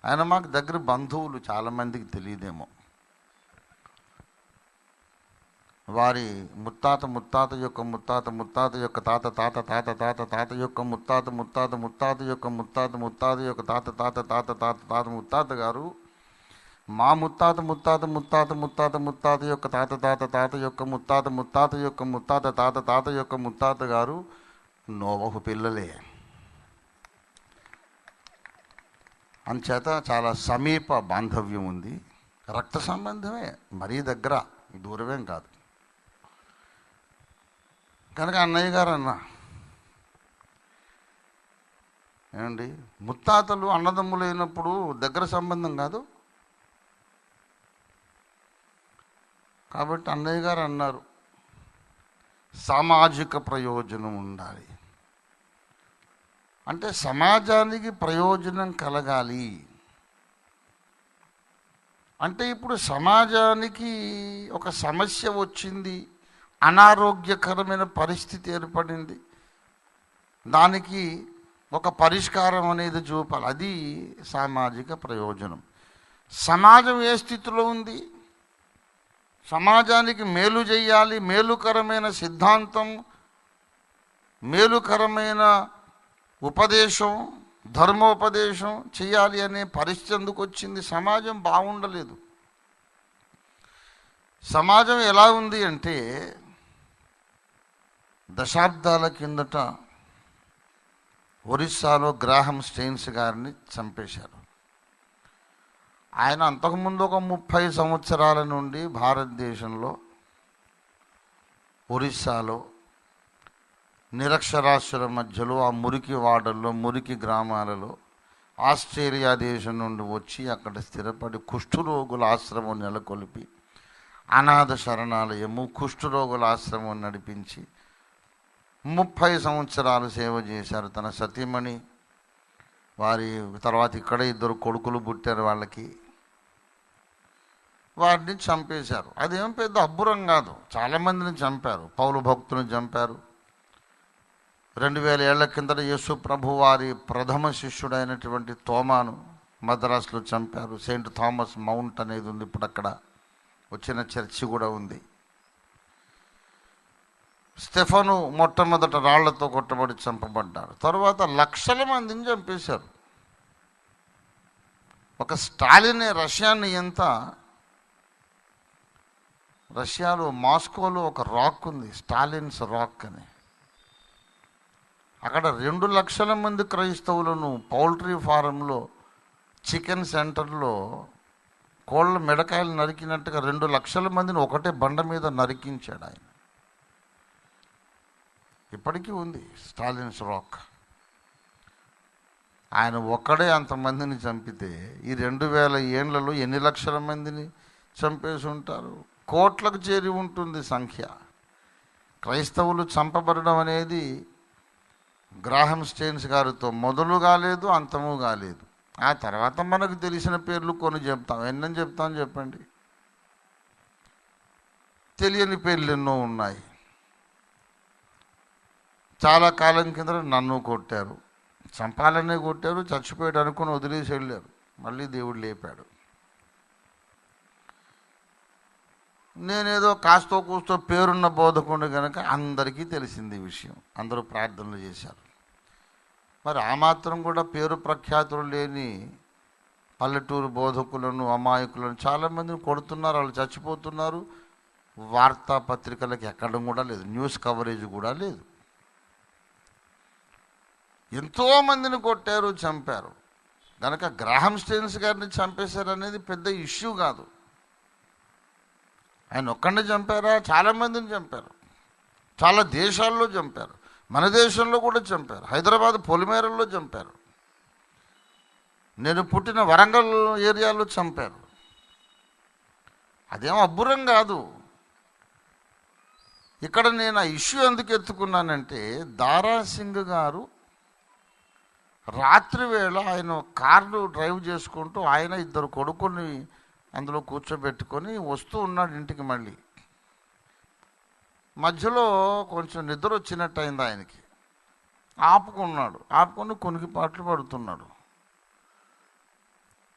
ఆయన మాకు దగ్గర బంధువులు, చాలామందికి తెలియదేమో. వారి ముత్తాత ముత్తాత యొక్క ముత్తాత ముత్తాత యొక్క తాత తాత తాత తాత తాత యొక్క ముత్తాత ముత్తాత ముత్తాత యొక్క ముత్తాత ముత్తాత యొక్క తాత తాత తాత తాత తాత ముత్తాత గారు మా ముత్తాత ముత్తాత ముత్తాత ముత్తాత ముత్తాత యొక్క తాత తాత తాత యొక్క ముత్తాత ముత్తాత యొక్క ముత్తాత తాత తాత యొక్క ముత్తాత గారు నోవహు పిల్లలే. అంచేత చాలా సమీప బాంధవ్యం ఉంది, రక్త సంబంధమే, మరీ దగ్గర, దూరమేం కాదు. కనుక అన్నయ్య గారు అన్న ఏమండి, ముత్తాతలు అన్నదమ్ములు అయినప్పుడు దగ్గర సంబంధం కాదు. కాబట్టి అన్నయ్య గారు అన్నారు సామాజిక ప్రయోజనం ఉండాలి అంటే సమాజానికి ప్రయోజనం కలగాలి అంటే ఇప్పుడు సమాజానికి ఒక సమస్య వచ్చింది, అనారోగ్యకరమైన పరిస్థితి ఏర్పడింది, దానికి ఒక పరిష్కారం అనేది చూపాలి, అది సామాజిక ప్రయోజనం. సమాజం ఏ స్థితిలో ఉంది, సమాజానికి మేలు చేయాలి, మేలుకరమైన సిద్ధాంతం, మేలుకరమైన ఉపదేశం, ధర్మోపదేశం చేయాలి అనే పరిస్థితి ఎందుకు వచ్చింది? సమాజం బాగుండలేదు. సమాజం ఎలా ఉంది అంటే దశాబ్దాల కిందట ఒరిస్సాలో గ్రాహం స్టెయిన్స్ గారిని చంపేశారు. ఆయన అంతకుముందు ఒక 30 సంవత్సరాల నుండి భారతదేశంలో ఒరిస్సాలో నిరక్షరాస్యుల మధ్యలో ఆ మురికి వాడల్లో, మురికి గ్రామాలలో ఆస్ట్రేలియా దేశం నుండి వచ్చి అక్కడ స్థిరపడి కుష్ఠరోగుల ఆశ్రమం నెలకొల్పి, అనాథ శరణాలయము, కుష్ఠరోగుల ఆశ్రమం నడిపించి 30 సంవత్సరాలు సేవ చేశారు. తన సతీమణి, వారి తర్వాత ఇక్కడ 2 కొడుకులు పుట్టారు వాళ్ళకి, వారిని చంపేశారు. అదేం పెద్ద అబ్బురం కాదు, చాలామందిని చంపారు. పౌలు భక్తుని చంపారు. 2000 ఏళ్ల కిందట యేసు ప్రభు వారి ప్రథమ శిష్యుడైనటువంటి తోమాను మద్రాసులో చంపారు. సెయింట్ థామస్ మౌంట్ అనేది ఉంది, ఇప్పుడు అక్కడ వచ్చిన చర్చి కూడా ఉంది. స్టెఫను మొట్టమొదట రాళ్లతో కొట్టబడి చంపబడ్డారు. తర్వాత లక్షల మందిని చంపేశారు. ఒక స్టాలినే రష్యాని ఎంత, రష్యాలో మాస్కోలో ఒక రాక్ ఉంది, స్టాలిన్స్ రాక్ అని. అక్కడ 2 లక్షల మంది క్రైస్తవులను పౌల్ట్రీ ఫారంలో, చికెన్ సెంటర్లో కోళ్ళ మెడకాయలు నరికినట్టుగా 2 లక్షల మందిని ఒకటే బండ మీద నరికించాడు ఆయన. ఇప్పటికీ ఉంది స్టాలిన్స్ రాక్. ఆయన ఒక్కడే అంతమందిని చంపితే ఈ 2000 ఏళ్లలో ఎన్ని లక్షల మందిని చంపేసి ఉంటారు? కోట్లకు చేరి ఉంటుంది సంఖ్య. క్రైస్తవులు చంపబడడం అనేది గ్రాహం స్టెయిన్స్ గారితో మొదలు కాలేదు, అంతము కాలేదు. ఆ తర్వాత మనకు తెలిసిన పేర్లు కొన్ని చెప్తాం. ఎన్నని చెప్తాం చెప్పండి? తెలియని పేర్లు ఎన్నో ఉన్నాయి. చాలా కాలం కింద నన్ను కొట్టారు, చంపాలనే కొట్టారు, చచ్చిపోయాడు అనుకుని వదిలేసి వెళ్ళారు. మళ్ళీ దేవుడు లేపాడు. నేనేదో కాస్తో కూస్తో పేరున్న బోధకుడు కనుక అందరికీ తెలిసింది ఈ విషయం. అందరూ ప్రార్థనలు చేశారు. మరి ఆ మాత్రం కూడా పేరు ప్రఖ్యాతులు లేని పల్లెటూరు బోధకులను, అమాయకులను చాలామందిని కొడుతున్నారు, వాళ్ళు చచ్చిపోతున్నారు. వార్తాపత్రికలకు ఎక్కడం కూడా లేదు, న్యూస్ కవరేజ్ కూడా లేదు. ఎంతోమందిని కొట్టారు, చంపారు. కనుక గ్రాహం స్టెయిన్స్ గారిని చంపేశారు అనేది పెద్ద ఇష్యూ కాదు. ఆయన ఒక్కడిని చంపారా? చాలామందిని చంపారు, చాలా దేశాల్లో చంపారు, మన దేశంలో కూడా చంపారు. హైదరాబాద్ పొలిమేరల్లో చంపారు, నేను పుట్టిన వరంగల్ ఏరియాలో చంపారు. అదేం అబ్బురం కాదు. ఇక్కడ నేను ఆ ఇష్యూ ఎందుకు ఎత్తుకున్నానంటే, దారాసింగ్ గారు రాత్రి వేళ ఆయన కార్లు డ్రైవ్ చేసుకుంటూ ఆయన ఇద్దరు కొడుకుని అందులో కూర్చోబెట్టుకొని వస్తూ ఉన్నాడు ఇంటికి. మళ్ళీ మధ్యలో కొంచెం నిద్ర వచ్చినట్టు అయింది ఆయనకి. ఆపుకొని కొనికిపాట్లు పడుతున్నాడు.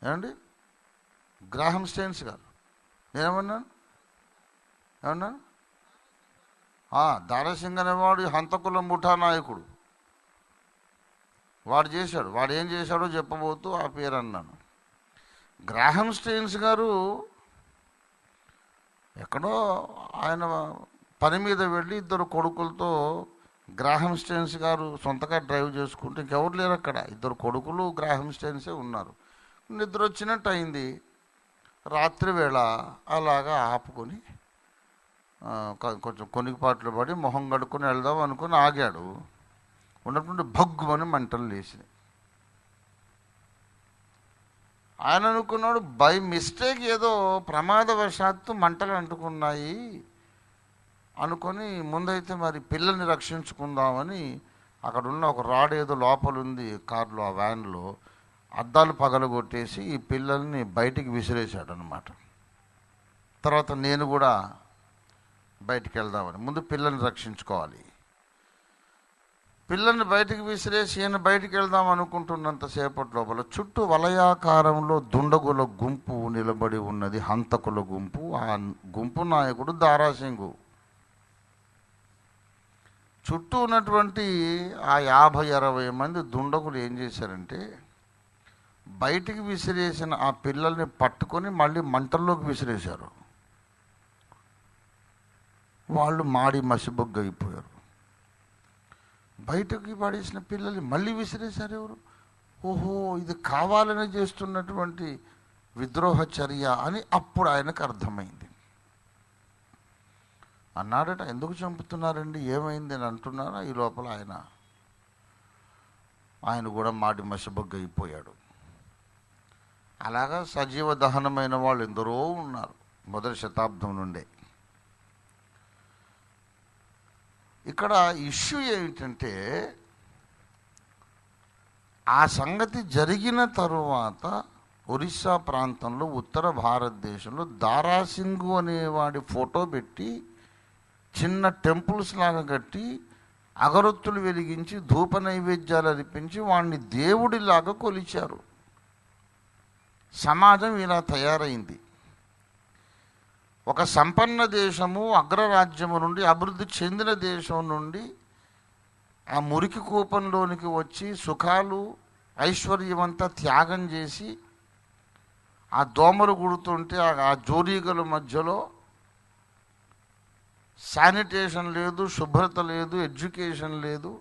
ఏమండి, గ్రాహం స్టెయిన్స్ గారు, నేనేమన్నాను? దారాసింగ్ అనేవాడు హంతకుల ముఠా నాయకుడు. వాడు చేశాడు. వాడు ఏం చేశాడో చెప్పబోతూ ఆ పేరు అన్నాను. గ్రాహం స్టెయిన్స్ గారు ఎక్కడో ఆయన పని మీద వెళ్ళి ఇద్దరు కొడుకులతో, గ్రాహం స్టెయిన్స్ గారు సొంతగా డ్రైవ్ చేసుకుంటూ ఇంకెవరు లేరు అక్కడ. ఇద్దరు కొడుకులు గ్రాహం స్టెయిన్సే ఉన్నారు. నిద్ర వచ్చినట్టు అయింది. రాత్రి వేళ అలాగా ఆపుకొని కొంచెం కొనికిపాట్లు పడి మొహం కడుక్కొని వెళ్దాం అనుకుని ఆగాడు. ఉన్నటువంటి భగ్గుమని మంటలు లేచినాయి. ఆయన అనుకున్నాడు, బై మిస్టేక్ ఏదో ప్రమాదవశాత్తు మంటలు అంటుకున్నాయి అనుకొని ముందైతే మరి పిల్లల్ని రక్షించుకుందామని అక్కడున్న ఒక రాడ్ ఏదో లోపల ఉంది కారులో, ఆ వ్యాన్లో, అద్దాలు పగలగొట్టేసి ఈ పిల్లల్ని బయటికి విసిరేశాడు అనమాట. తర్వాత నేను కూడా బయటికి వెళ్దామని, ముందు పిల్లల్ని రక్షించుకోవాలి. పిల్లల్ని బయటికి విసిరేసి ఈయన బయటికి వెళ్దాం అనుకుంటున్నంతసేపటి లోపల చుట్టూ వలయాకారంలో దుండగుల గుంపు నిలబడి ఉన్నది, హంతకుల గుంపు. ఆ గుంపు నాయకుడు దారాసింగు. చుట్టూ ఉన్నటువంటి ఆ 50-60 మంది దుండగులు ఏం చేశారంటే, బయటికి విసిరేసిన ఆ పిల్లల్ని పట్టుకొని మళ్ళీ మంటల్లోకి విసిరేశారు. వాళ్ళు మాడి మసిబొగ్గ అయిపోయారు. బయటకి పడేసిన పిల్లల్ని మళ్ళీ విసిరేశారు ఎవరు? ఓహో, ఇది కావాలని చేస్తున్నటువంటి విద్రోహ చర్య అని అప్పుడు ఆయనకు అర్థమైంది. అన్నాడట, ఎందుకు చంపుతున్నారండి, ఏమైంది అని అంటున్నారా? ఈ లోపల ఆయన కూడా మాడి మసిబొగ్గ అయిపోయాడు. అలాగా సజీవ దహనమైన వాళ్ళు ఎందరో ఉన్నారు మొదటి శతాబ్దం నుండే. ఇక్కడ ఇష్యూ ఏమిటంటే, ఆ సంగతి జరిగిన తరువాత ఒరిస్సా ప్రాంతంలో ఉత్తర భారతదేశంలో దారాసింగు అనేవాడి ఫోటో పెట్టి చిన్న టెంపుల్స్ లాగా కట్టి అగరొత్తులు వెలిగించి ధూప నైవేద్యాలు అర్పించి వాడిని దేవుడిలాగా కొలిచారు. సమాజం ఇలా తయారైంది. ఒక సంపన్న దేశము, అగ్రరాజ్యము నుండి, అభివృద్ధి చెందిన దేశం నుండి ఆ మురికి కూపంలోనికి వచ్చి సుఖాలు ఐశ్వర్యమంతా త్యాగం చేసి ఆ దోమలు గుడుతుంటే ఆ జోరీగల మధ్యలో శానిటేషన్ లేదు, శుభ్రత లేదు, ఎడ్యుకేషన్ లేదు.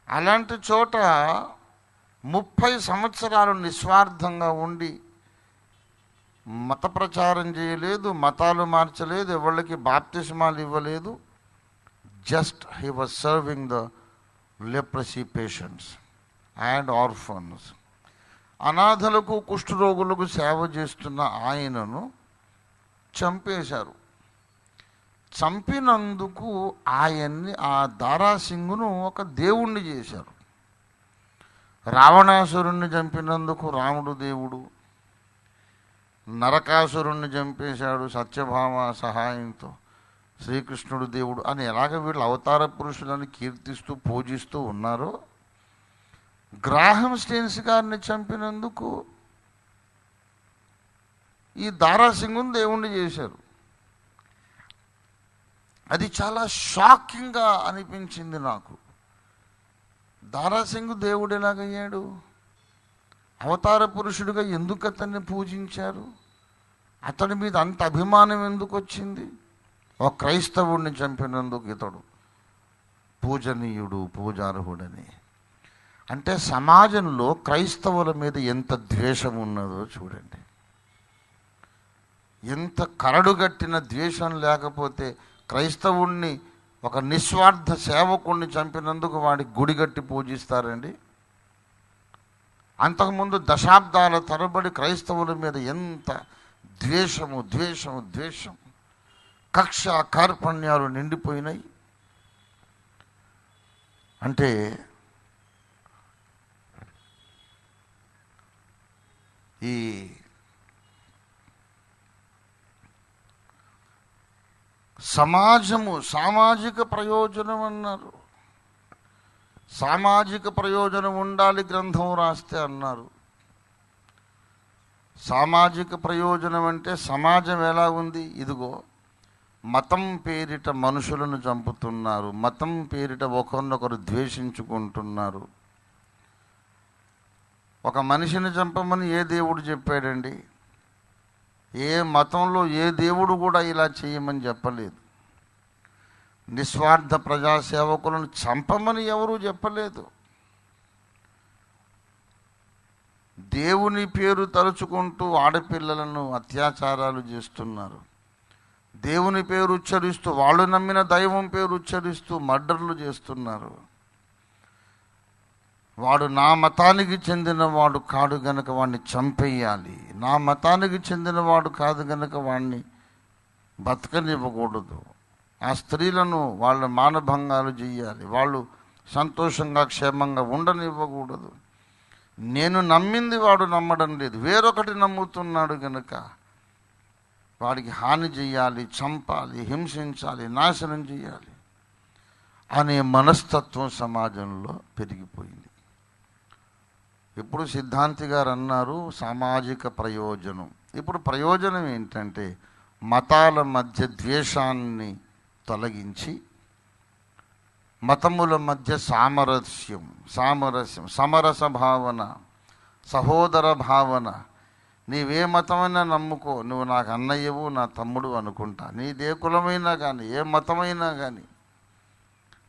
అలాంటి చోట 30 సంవత్సరాలు నిస్వార్థంగా ఉండి మత ప్రచారం చేయలేదు, మతాలు మార్చలేదు, ఎవరికి బాప్తిస్మాలు ఇవ్వలేదు. Just he was serving the leprosy patients and orphans. అనాథలకు, కుష్ఠరోగులకు సేవ చేస్తున్న ఆయనను చంపేశారు. చంపినందుకు ఆయన్ని, ఆ దారాసింగును ఒక దేవుణ్ణి చేశారు. రావణాసురుణ్ణి చంపినందుకు రాముడు దేవుడు, నరకాసురుణ్ణి చంపేశాడు సత్యభామ సహాయంతో, శ్రీకృష్ణుడు దేవుడు అని ఎలాగ వీళ్ళు అవతార పురుషులను కీర్తిస్తూ పూజిస్తూ ఉన్నారో, గ్రాహం స్టెయిన్స్ గారిని చంపినందుకు ఈ దారాసింగును దేవుణ్ణి చేశారు. అది చాలా షాకింగ్గా అనిపించింది నాకు. దారాసింగు దేవుడు ఎలాగయ్యాడు? అవతార పురుషుడిగా ఎందుకు అతన్ని పూజించారు? అతడి మీద అంత అభిమానం ఎందుకు వచ్చింది? ఒక క్రైస్తవుడిని చంపినందుకు ఇతడు పూజనీయుడు, పూజార్హుడని. అంటే సమాజంలో క్రైస్తవుల మీద ఎంత ద్వేషం ఉన్నదో చూడండి. ఎంత కరడుగట్టిన ద్వేషం లేకపోతే క్రైస్తవుణ్ణి, ఒక నిస్వార్థ సేవకుణ్ణి చంపినందుకు వాడికి గుడిగట్టి పూజిస్తారండి? అంతకుముందు దశాబ్దాల తరబడి క్రైస్తవుల మీద ఎంత ద్వేషము. కక్ష కార్పణ్యాలు నిండిపోయినాయి. అంటే ఈ సమాజము సామాజిక ప్రయోజనం అన్నారు. సామాజిక ప్రయోజనం ఉండాలి గ్రంథం రాస్తే అన్నారు. సామాజిక ప్రయోజనం అంటే సమాజం ఎలా ఉంది? ఇదిగో మతం పేరిట మనుషులను చంపుతున్నారు, మతం పేరిట ఒకరినొకరు ద్వేషించుకుంటున్నారు. ఒక మనిషిని చంపమని ఏ దేవుడు చెప్పాడండి? ఏ మతంలో ఏ దేవుడు కూడా ఇలా చేయమని చెప్పలేదు. నిస్వార్థ ప్రజాసేవకులను చంపమని ఎవరూ చెప్పలేదు. దేవుని పేరు తలుచుకుంటూ ఆడపిల్లలను అత్యాచారాలు చేస్తున్నారు. దేవుని పేరు ఉచ్చరిస్తూ, వాళ్ళు నమ్మిన దైవం పేరు ఉచ్చరిస్తూ మర్డర్లు చేస్తున్నారు. వాడు నా మతానికి చెందినవాడు కాడు గనక వాడిని చంపేయాలి, నా మతానికి చెందినవాడు కాదు గనక వాడిని బతకనివ్వకూడదు, ఆ స్త్రీలను వాళ్ళ మానభంగాలు చేయాలి, వాళ్ళు సంతోషంగా క్షేమంగా ఉండనివ్వకూడదు. నేను నమ్మింది వాడు నమ్మడం లేదు, వేరొకటి నమ్ముతున్నాడు గనక వాడికి హాని చేయాలి, చంపాలి, హింసించాలి, నాశనం చేయాలి అనే మనస్తత్వం సమాజంలో పెరిగిపోయింది. ఇప్పుడు సిద్ధాంతి గారు అన్నారు సామాజిక ప్రయోజనం. ఇప్పుడు ప్రయోజనం ఏంటంటే మతాల మధ్య ద్వేషాన్ని తొలగించి మతముల మధ్య సామరస్యం, సమరస భావన, సహోదర భావన. నీవే మతమైనా నమ్ముకో, నువ్వు నాకు అన్నయ్యవు, నా తమ్ముడు అనుకుంటా. నీదే కులమైనా కానీ ఏ మతమైనా కానీ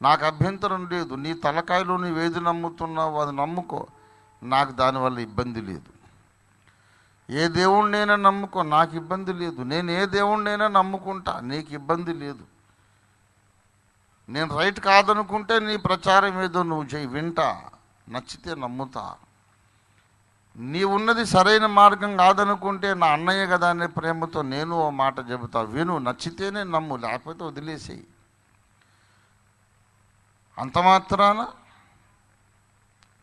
నాకు అభ్యంతరం లేదు. నీ తలకాయలో నీవేది నమ్ముతున్నావు అది నమ్ముకో, నాకు దానివల్ల ఇబ్బంది లేదు. ఏ దేవుణ్ణైనా నమ్ముకో, నాకు ఇబ్బంది లేదు. నేను ఏ దేవుణ్ణైనా నమ్ముకుంటా, నీకు ఇబ్బంది లేదు. నేను రైట్ కాదనుకుంటే నీ ప్రచారం ఏదో నువ్వు చేయి, వింటా, నచ్చితే నమ్ముతా. నీ ఉన్నది సరైన మార్గం కాదనుకుంటే నా అన్నయ్య కదా అనే ప్రేమతో నేను ఓ మాట చెబుతా, విను, నచ్చితేనే నమ్ము, లేకపోతే వదిలేసేయి. అంత మాత్రాన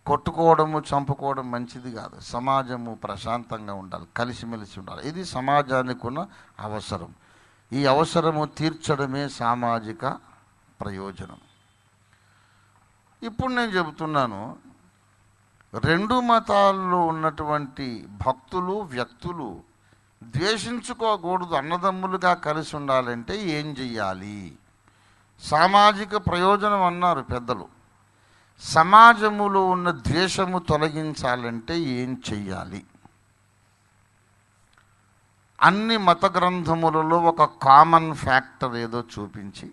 కొట్టుకోవడము చంపుకోవడం మంచిది కాదు. సమాజము ప్రశాంతంగా ఉండాలి, కలిసిమెలిసి ఉండాలి. ఇది సమాజానికి ఉన్న అవసరం. ఈ అవసరము తీర్చడమే సామాజిక ప్రయోజనం. ఇప్పుడు నేను చెబుతున్నాను, రెండు మతాల్లో ఉన్నటువంటి భక్తులు వ్యక్తులు ద్వేషించుకోకూడదు, అన్నదమ్ములుగా కలిసి ఉండాలంటే ఏం చెయ్యాలి? సామాజిక ప్రయోజనం అన్నారు పెద్దలు. సమాజములో ఉన్న ద్వేషము తొలగించాలంటే ఏం చెయ్యాలి? అన్ని మత గ్రంథములలో ఒక కామన్ ఫ్యాక్టర్ ఏదో చూపించి,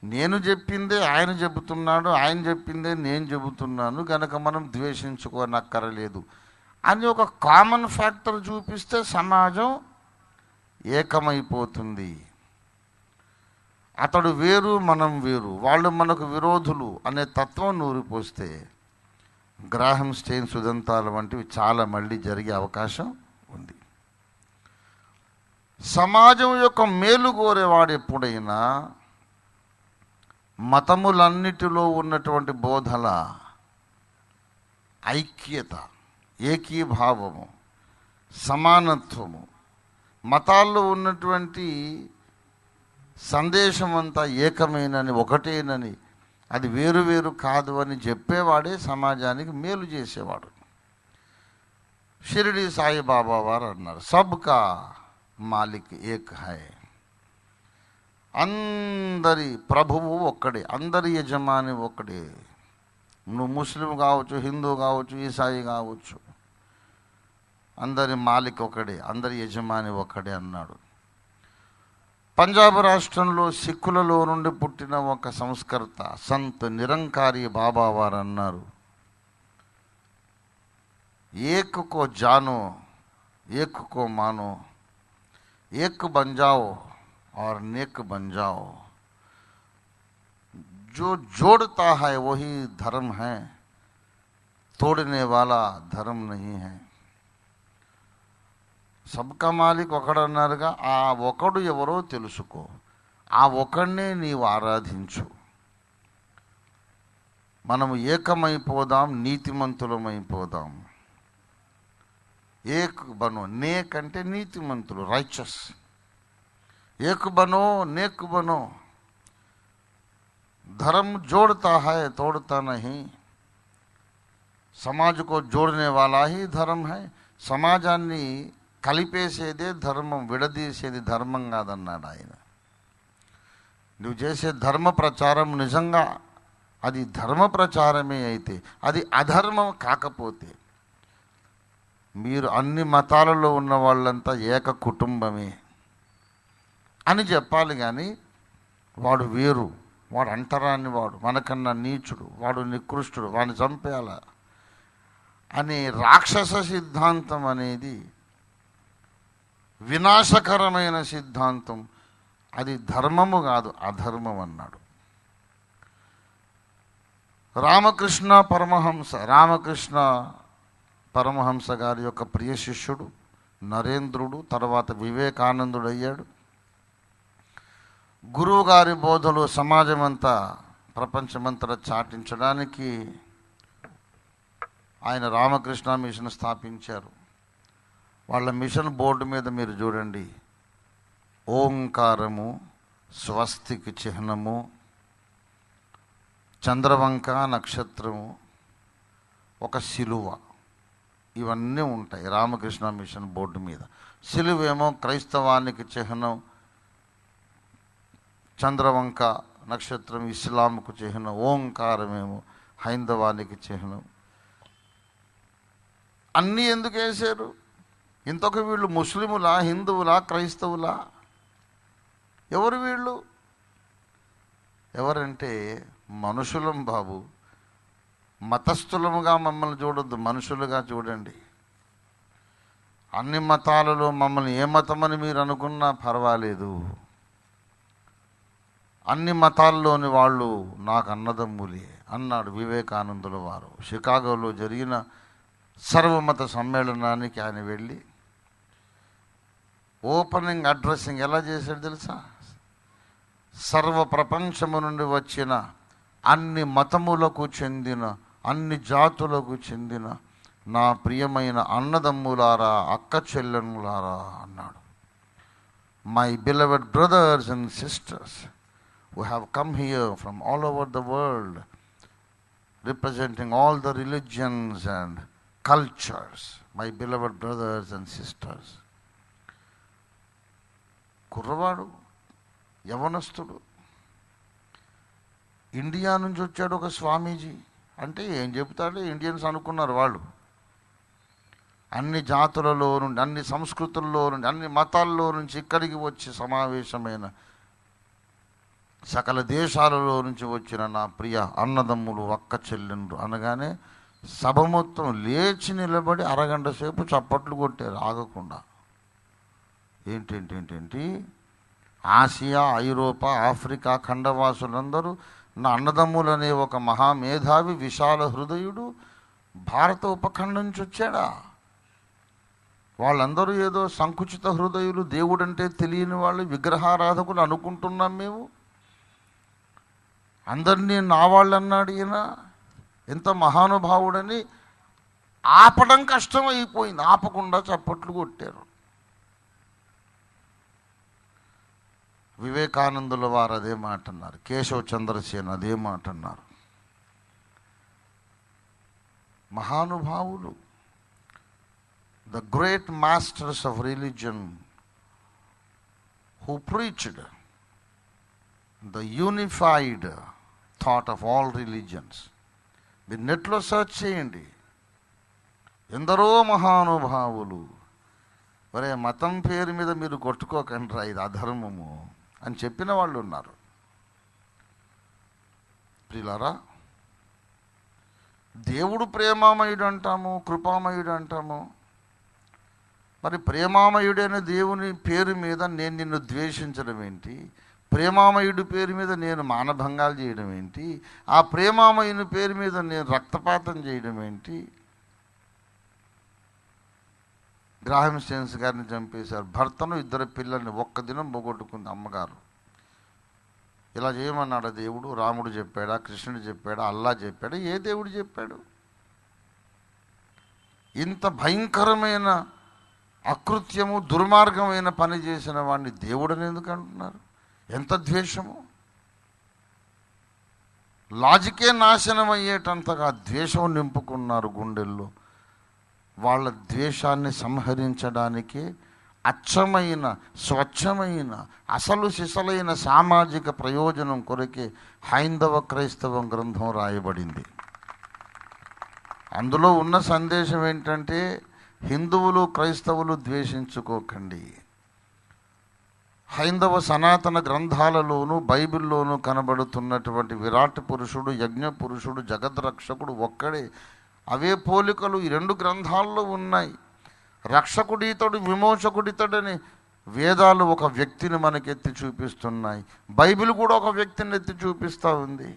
నేను చెప్పిందే ఆయన చెబుతున్నాడు, ఆయన చెప్పిందే నేను చెబుతున్నాను కనుక మనం ద్వేషించుకోనక్కరలేదు అని ఒక కామన్ ఫ్యాక్టర్ చూపిస్తే సమాజం ఏకమైపోతుంది. అతడు వేరు, మనం వేరు, వాళ్ళు మనకు విరోధులు అనే తత్వం నూరిపోస్తే గ్రాహం స్టెయిన్ సుదంతాలు వంటివి చాలా మళ్ళీ జరిగే అవకాశం ఉంది. సమాజం యొక్క మేలు కోరేవాడు ఎప్పుడైనా మతములన్నిటిలో ఉన్నటువంటి బోధల ఐక్యత, ఏకీభావము, సమానత్వము, మతాల్లో ఉన్నటువంటి సందేశం అంతా ఏకమేనని, ఒకటేనని, అది వేరు వేరు కాదు అని చెప్పేవాడే సమాజానికి మేలు చేసేవాడు. షిరిడి సాయిబాబా వారు అన్నారు, సబ్కా మాలిక్ ఏక్ హై, అందరి ప్రభువు ఒక్కడే, అందరి యజమాని ఒక్కడే. నువ్వు ముస్లిం కావచ్చు, హిందూ కావచ్చు, ఈసాయి కావచ్చు, అందరి మాలిక్ ఒకడే, అందరి యజమాని ఒక్కడే అన్నాడు. పంజాబ్ రాష్ట్రంలో సిక్కులలో నుండి పుట్టిన ఒక సంస్కర్త సంత్ నిరంకారి బాబా వారు అన్నారు, ఏక్ కో జానో ఏక్ కో మానో, ఏక్ బన్ జాओ और नेक बन जाओ, जो जोड़ता है वही धर्म है, तोड़ने वाला धर्म नहीं है. సబ్కా మాలిక్ ఒకడన్నారుగా, ఆ ఒకడు ఎవరో తెలుసుకో, ఆ ఒకడినే నీవు ఆరాధించు. మనము ఏకమైపోదాం, నీతిమంతులమైపోదాం. ఏక్ బనో, నేక్ అంటే నీతిమంతులు, రైచస్. ఏక్ బనో, నేక్ బనో. धर्म जोड़ता है, तोड़ता नहीं. సమాజ్ కో జోడనే వాలా హీ ధర్మం హై. సమాజాన్ని కలిపేసేదే ధర్మం, విడదీసేది ధర్మం కాదన్నాడు ఆయన. నువ్వు చేసే ధర్మ ప్రచారం నిజంగా అది ధర్మ ప్రచారమే అయితే, అది అధర్మం కాకపోతే, మీరు అన్ని మతాలలో ఉన్న వాళ్ళంతా ఏక కుటుంబమే అని చెప్పాలి. కానీ వాడు వేరు, వాడు అంటరాని వాడు, మనకన్నా నీచుడు, వాడు నికృష్టుడు, వాడిని చంపేయాల అనే రాక్షస సిద్ధాంతం అనేది వినాశకరమైన సిద్ధాంతం. అది ధర్మము కాదు, అధర్మం అన్నాడు. రామకృష్ణ పరమహంస గారి యొక్క ప్రియ శిష్యుడు నరేంద్రుడు, తర్వాత వివేకానందుడు అయ్యాడు. గురువు గారి బోధలు సమాజమంతా, ప్రపంచమంతా చాటించడానికి ఆయన రామకృష్ణ మిషన్ స్థాపించారు. వాళ్ళ మిషన్ బోర్డు మీద మీరు చూడండి, ఓంకారము, స్వస్తికి చిహ్నము, చంద్రవంక నక్షత్రము, ఒక శిలువ, ఇవన్నీ ఉంటాయి రామకృష్ణ మిషన్ బోర్డు మీద. శిలువ ఏమో క్రైస్తవానికి చిహ్నం, చంద్రవంక నక్షత్రం ఇస్లాంకు చిహ్నం, ఓంకారమేమో హైందవానికి చిహ్నం. అన్నీ ఎందుకు వేశారు? ఇంతకు వీళ్ళు ముస్లిములా, హిందువులా, క్రైస్తవులా? ఎవరు వీళ్ళు? ఎవరంటే మనుషులం బాబు. మతస్థులముగా మమ్మల్ని చూడొద్దు, మనుషులుగా చూడండి. అన్ని మతాలలో మమ్మల్ని ఏ మతమని మీరు అనుకున్నా పర్వాలేదు. అన్ని మతాల్లోని వాళ్ళు నాకు అన్నదమ్ములే అన్నాడు వివేకానందుల వారు. షికాగోలో జరిగిన సర్వమత సమ్మేళనానికి ఆయన వెళ్ళి ఓపెనింగ్ అడ్రస్సింగ్ ఎలా చేశాడు తెలుసా? సర్వ ప్రపంచము నుండి వచ్చిన అన్ని మతములకు చెందిన, అన్ని జాతులకు చెందిన నా ప్రియమైన అన్నదమ్ములారా, అక్క చెల్లెనులారా అన్నాడు. My beloved brothers and sisters who have come here from all over the world, representing all the religions and cultures, my beloved brothers and sisters. కుర్రవాడు, యవనస్తుడు, ఇండియా నుంచి వచ్చాడు ఒక స్వామీజీ. అంటే ఏం చెబుతాడు? ఇండియన్స్ అనుకున్నారు వాళ్ళు. అన్ని జాతులలో నుండి, అన్ని సంస్కృతుల్లో నుండి, అన్ని మతాల్లో నుంచి ఇక్కడికి వచ్చి సమావేశమైన సకల దేశాలలో నుంచి వచ్చిన నా ప్రియ అన్నదమ్ములు, అక్క చెల్లెండ్రు అనగానే సభ మొత్తం లేచి నిలబడి అరగంట సేపు చప్పట్లు కొట్టారు ఆగకుండా. ఏంటేంటేంటేంటి, ఆసియా, ఐరోపా, ఆఫ్రికా ఖండవాసులందరూ నా అన్నదమ్ములనే ఒక మహామేధావి, విశాల హృదయుడు భారత ఉపఖండం నుంచి వచ్చాడా? వాళ్ళందరూ ఏదో సంకుచిత హృదయులు, దేవుడంటే తెలియని వాళ్ళు, విగ్రహారాధకులు అనుకుంటున్నాం మేము. అందరినీ నా వాళ్ళు అన్నాడు ఈయన. ఎంత మహానుభావుడని ఆపడం కష్టమైపోయింది. ఆపకుండా చప్పట్లు కొట్టారు. వివేకానందుల వారు అదే మాట అన్నారు, కేశవ చంద్రసేన్ అదే మాట అన్నారు. మహానుభావులు, the great masters of religion who preached the unified thought of all religions. మీరు నెట్లో సెర్చ్ చేయండి, ఎందరో మహానుభావులు. ఒరే, మతం పేరు మీద మీరు కొట్టుకోకండి, ఇది అధర్మము అని చెప్పిన వాళ్ళు ఉన్నారు. ప్రియులారా, దేవుడు ప్రేమామయుడు అంటాము, కృపామయుడు అంటాము. మరి ప్రేమామయుడైన దేవుని పేరు మీద నేను నిన్ను ద్వేషించడం ఏంటి? ప్రేమామయుడి పేరు మీద నేను మానభంగాలు చేయడం ఏంటి? ఆ ప్రేమామయుని పేరు మీద నేను రక్తపాతం చేయడం ఏంటి? గ్రాహం స్టెయిన్స్ గారిని చంపేశారు. భర్తను, 2 పిల్లల్ని ఒక్క దినం పోగొట్టుకుంది అమ్మగారు. ఇలా చేయమన్నాడు దేవుడు? రాముడు చెప్పాడా? కృష్ణుడు చెప్పాడా? అల్లా చెప్పాడా? ఏ దేవుడు చెప్పాడు? ఇంత భయంకరమైన అకృత్యము, దుర్మార్గమైన పని చేసిన వాడిని దేవుడని ఎందుకు అంటున్నారు? ఎంత ద్వేషము! లాజికే నాశనం అయ్యేటంతగా ద్వేషం నింపుకున్నారు గుండెల్లో. వాళ్ళ ద్వేషాన్ని సంహరించడానికే అచ్చమైన, స్వచ్ఛమైన, అసలు సిసలైన సామాజిక ప్రయోజనం కొరకే హైందవ క్రైస్తవం గ్రంథం రాయబడింది. అందులో ఉన్న సందేశం ఏంటంటే, హిందువులు క్రైస్తవులు ద్వేషించుకోకండి. హైందవ సనాతన గ్రంథాలలోనూ బైబిల్లోనూ కనబడుతున్నటువంటి విరాట్ పురుషుడు, యజ్ఞ పురుషుడు, జగద్రక్షకుడు ఒక్కడే. అవే పోలికలు ఈ 2 గ్రంథాల్లో ఉన్నాయి. రక్షకుడితడు, విమోచకుడితడని వేదాలు ఒక వ్యక్తిని మనకెత్తి చూపిస్తున్నాయి. బైబిల్ కూడా ఒక వ్యక్తిని ఎత్తి చూపిస్తూ ఉంది.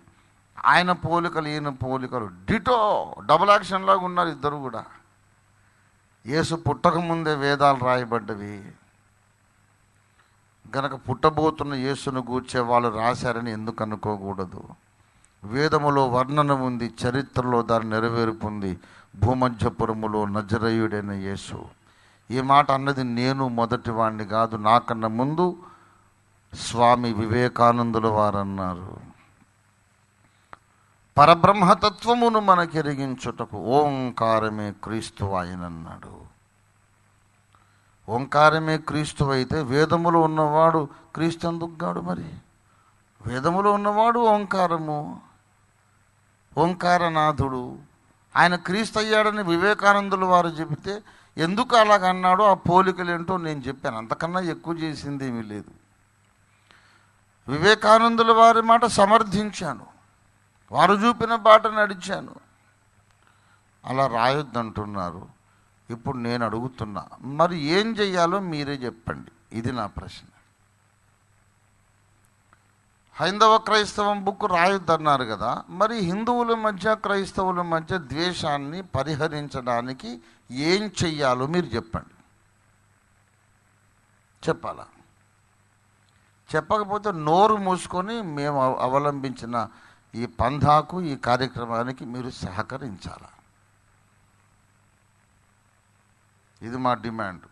ఆయన పోలికలు, ఈయన పోలికలు డిటో, డబుల్ యాక్షన్ లాగా ఉన్నారు ఇద్దరు కూడా. యేసు పుట్టకముందే వేదాలు రాయబడ్డవి గనక పుట్టబోతున్న యేసును గూర్చే వాళ్ళు రాశారని ఎందుకు అనుకోకూడదు? వేదములో వర్ణన ఉంది, చరిత్రలో దాని నెరవేర్పుంది. భూమధ్యపురములో నజరేయుడైన యేసు. ఈ మాట అన్నది నేను మొదటి వాడిని కాదు, నాకన్నా ముందు స్వామి వివేకానందుల వారు అన్నారు. పరబ్రహ్మతత్వమును మనకెరిగించుటకు ఓంకారమే క్రీస్తు ఆయనన్నాడు. ఓంకారమే క్రీస్తు అయితే వేదములో ఉన్నవాడు క్రీస్తు ఎందుకుగాడు? మరి వేదములో ఉన్నవాడు ఓంకారము, ఓంకారనాథుడు. ఆయన క్రీస్తు అయ్యాడని వివేకానందుల వారు చెబితే ఎందుకు అలాగన్నాడో ఆ పోలికలేంటో నేను చెప్పాను. అంతకన్నా ఎక్కువ చేసింది ఏమీ లేదు. వివేకానందుల వారి మాట సమర్థించాను, వారు చూపిన బాట నడిచాను. అలా రాయొద్దంటున్నారు. ఇప్పుడు నేను అడుగుతున్నా, మరి ఏం చెయ్యాలో మీరే చెప్పండి. ఇది నా ప్రశ్న. హైందవ క్రైస్తవం బుక్ రాయొద్దన్నారు కదా, మరి హిందువుల మధ్య క్రైస్తవుల మధ్య ద్వేషాన్ని పరిహరించడానికి ఏం చెయ్యాలో మీరు చెప్పండి. చెప్పాలా? చెప్పకపోతే నోరు మూసుకొని మేము అవలంబించిన ఈ పంథాకు, ఈ కార్యక్రమానికి మీరు సహకరించాలా. ఇది మా డిమాండ్.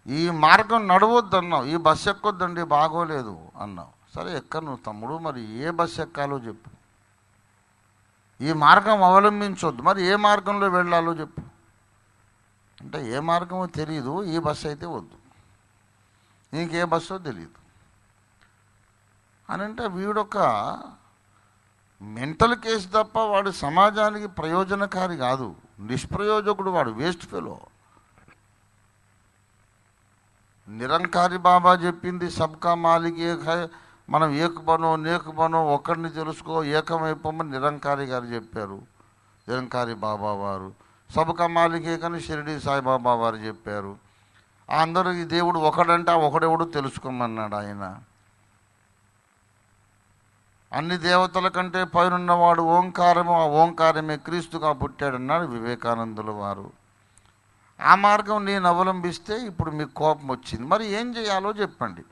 ఈ మార్గం నడవద్దన్నావు, ఈ బస్సు ఎక్కొద్దండి బాగోలేదు అన్నావు. సరే ఎక్కను తమ్ముడు, మరి ఏ బస్సు ఎక్కాలో చెప్పు. ఈ మార్గం అవలంబించొద్దు, మరి ఏ మార్గంలో వెళ్ళాలో చెప్పు. అంటే ఏ మార్గమో తెలియదు, ఈ బస్సు అయితే వద్దు, నీకే బస్సో తెలియదు అని అంటే వీడొక మెంటల్ కేసు తప్ప వాడు సమాజానికి ప్రయోజనకారి కాదు, నిష్ప్రయోజకుడు. వాడు వేస్ట్ ఫెలో. నిరంకారి బాబా చెప్పింది సబ్కా మాలిక్ ఏక్ హై, మనం ఏక్ బనో నేక్ బనో, ఒక్కడిని తెలుసుకో, ఏకమైపోమని నిరంకారి గారు చెప్పారు, నిరంకారి బాబా వారు. సబ్కా మాలిక్ ఏక్ అని షిరిడి సాయిబాబా వారు చెప్పారు. అందరూ దేవుడు ఒకడంటే ఆ ఒకడెవడు తెలుసుకోమన్నాడు ఆయన. అన్ని దేవతల కంటే పైనున్నవాడు ఓంకారము, ఆ ఓంకారమే క్రీస్తుగా పుట్టాడన్నాడు వివేకానందుల వారు. ఆ మార్గం నేను అవలంబిస్తే ఇప్పుడు మీకు కోపం వచ్చింది. మరి ఏం చేయాలో చెప్పండి.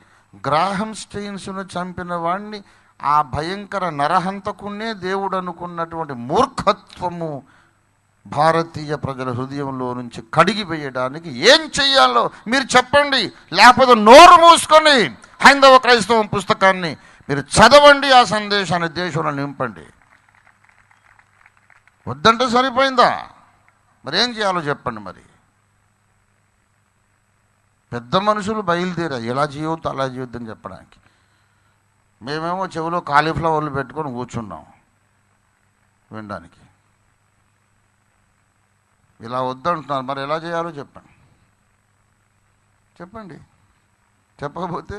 గ్రాహం స్టెయిన్స్ను చంపిన వాడిని, ఆ భయంకర నరహంతకున్నే దేవుడు అనుకున్నటువంటి మూర్ఖత్వము భారతీయ ప్రజల హృదయంలో నుంచి కడిగివేయడానికి ఏం చెయ్యాలో మీరు చెప్పండి. లేకపోతే నోరు మూసుకొని హైందవ క్రైస్తవం పుస్తకాన్ని మీరు చదవండి, ఆ సందేశాన్ని దేశంలో నింపండి. వద్దంటే సరిపోయిందా? మరి ఏం చేయాలో చెప్పండి. మరి పెద్ద మనుషులు బయలుదేరారు, ఇలా చేయవద్దు అలా చేయొద్దని చెప్పడానికి. మేమేమో చెవిలో కాలీఫ్లవర్లు పెట్టుకొని కూర్చున్నాం వినడానికి. ఇలా వద్దంటున్నారు, మరి ఎలా చేయాలో చెప్పండి. చెప్పండి. చెప్పకపోతే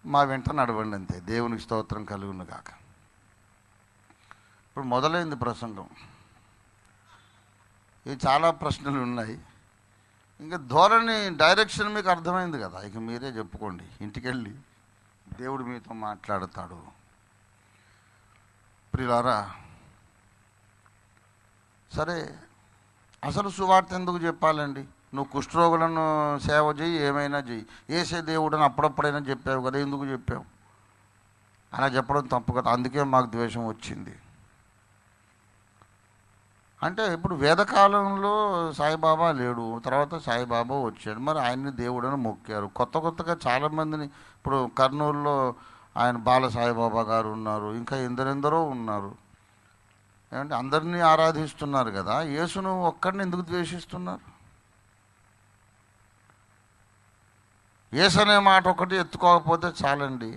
మా వెంట నడవండి అంతే. దేవునికి స్తోత్రం కలుగును గాక. ఇప్పుడు మొదలైంది ప్రసంగం. ఇవి చాలా ప్రశ్నలు ఉన్నాయి. ఇంకా ధోరణి, డైరెక్షన్ మీకు అర్థమైంది కదా. ఇక మీరే చెప్పుకోండి. ఇంటికెళ్ళి దేవుడు మీతో మాట్లాడతాడు. ప్రియులారా, సరే అసలు సువార్త ఎందుకు చెప్పాలండి? నువ్వు కుష్ఠరోగులను సేవ చేయి, ఏమైనా చెయ్యి, ఏసే దేవుడు అని అప్పుడప్పుడైనా చెప్పావు కదా, ఎందుకు చెప్పావు? అలా చెప్పడం తప్పు కదా. అందుకే మాకు ద్వేషం వచ్చింది. అంటే ఇప్పుడు వేదకాలంలో సాయిబాబా లేడు, తర్వాత సాయిబాబా వచ్చాడు, మరి ఆయన్ని దేవుడని మొక్కారు. కొత్తగా చాలామందిని, ఇప్పుడు కర్నూలులో ఆయన బాల సాయిబాబా గారు ఉన్నారు, ఇంకా ఎందరెందరో ఉన్నారు. ఏమంటే అందరినీ ఆరాధిస్తున్నారు కదా, యేసును ఒక్కడిని ఎందుకు ద్వేషిస్తున్నారు? యేసు అనే మాట ఒకటి ఎత్తుకోకపోతే చాలండి.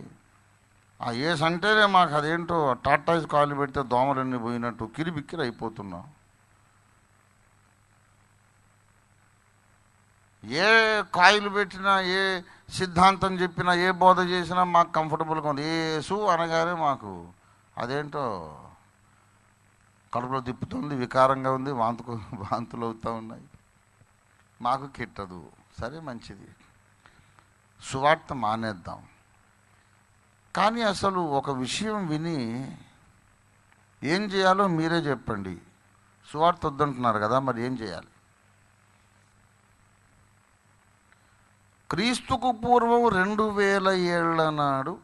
ఆ యేసు అంటేనే మాకు అదేంటో టాటాయిస్ కాలు పెడితే దోమలన్నీ పోయినట్టు కిరిబిక్కిరి అయిపోతున్నాం. ఏ కాయలు పెట్టినా, ఏ సిద్ధాంతం చెప్పినా, ఏ బోధ చేసినా మాకు కంఫర్టబుల్గా ఉంది. యేసు అనగానే మాకు అదేంటో కడుపులో తిప్పుతుంది, వికారంగా ఉంది, వాంతులు అవుతూ ఉన్నాయి, మాకు కిట్టదు. సరే, మంచిది, సువార్త మానేద్దాం. కానీ అసలు ఒక విషయం విని ఏం చేయాలో మీరే చెప్పండి. సువార్త వద్దంటున్నారు కదా, మరి ఏం చేయాలి? క్రీస్తుకు పూర్వం 2000 ఏళ్ల నాడు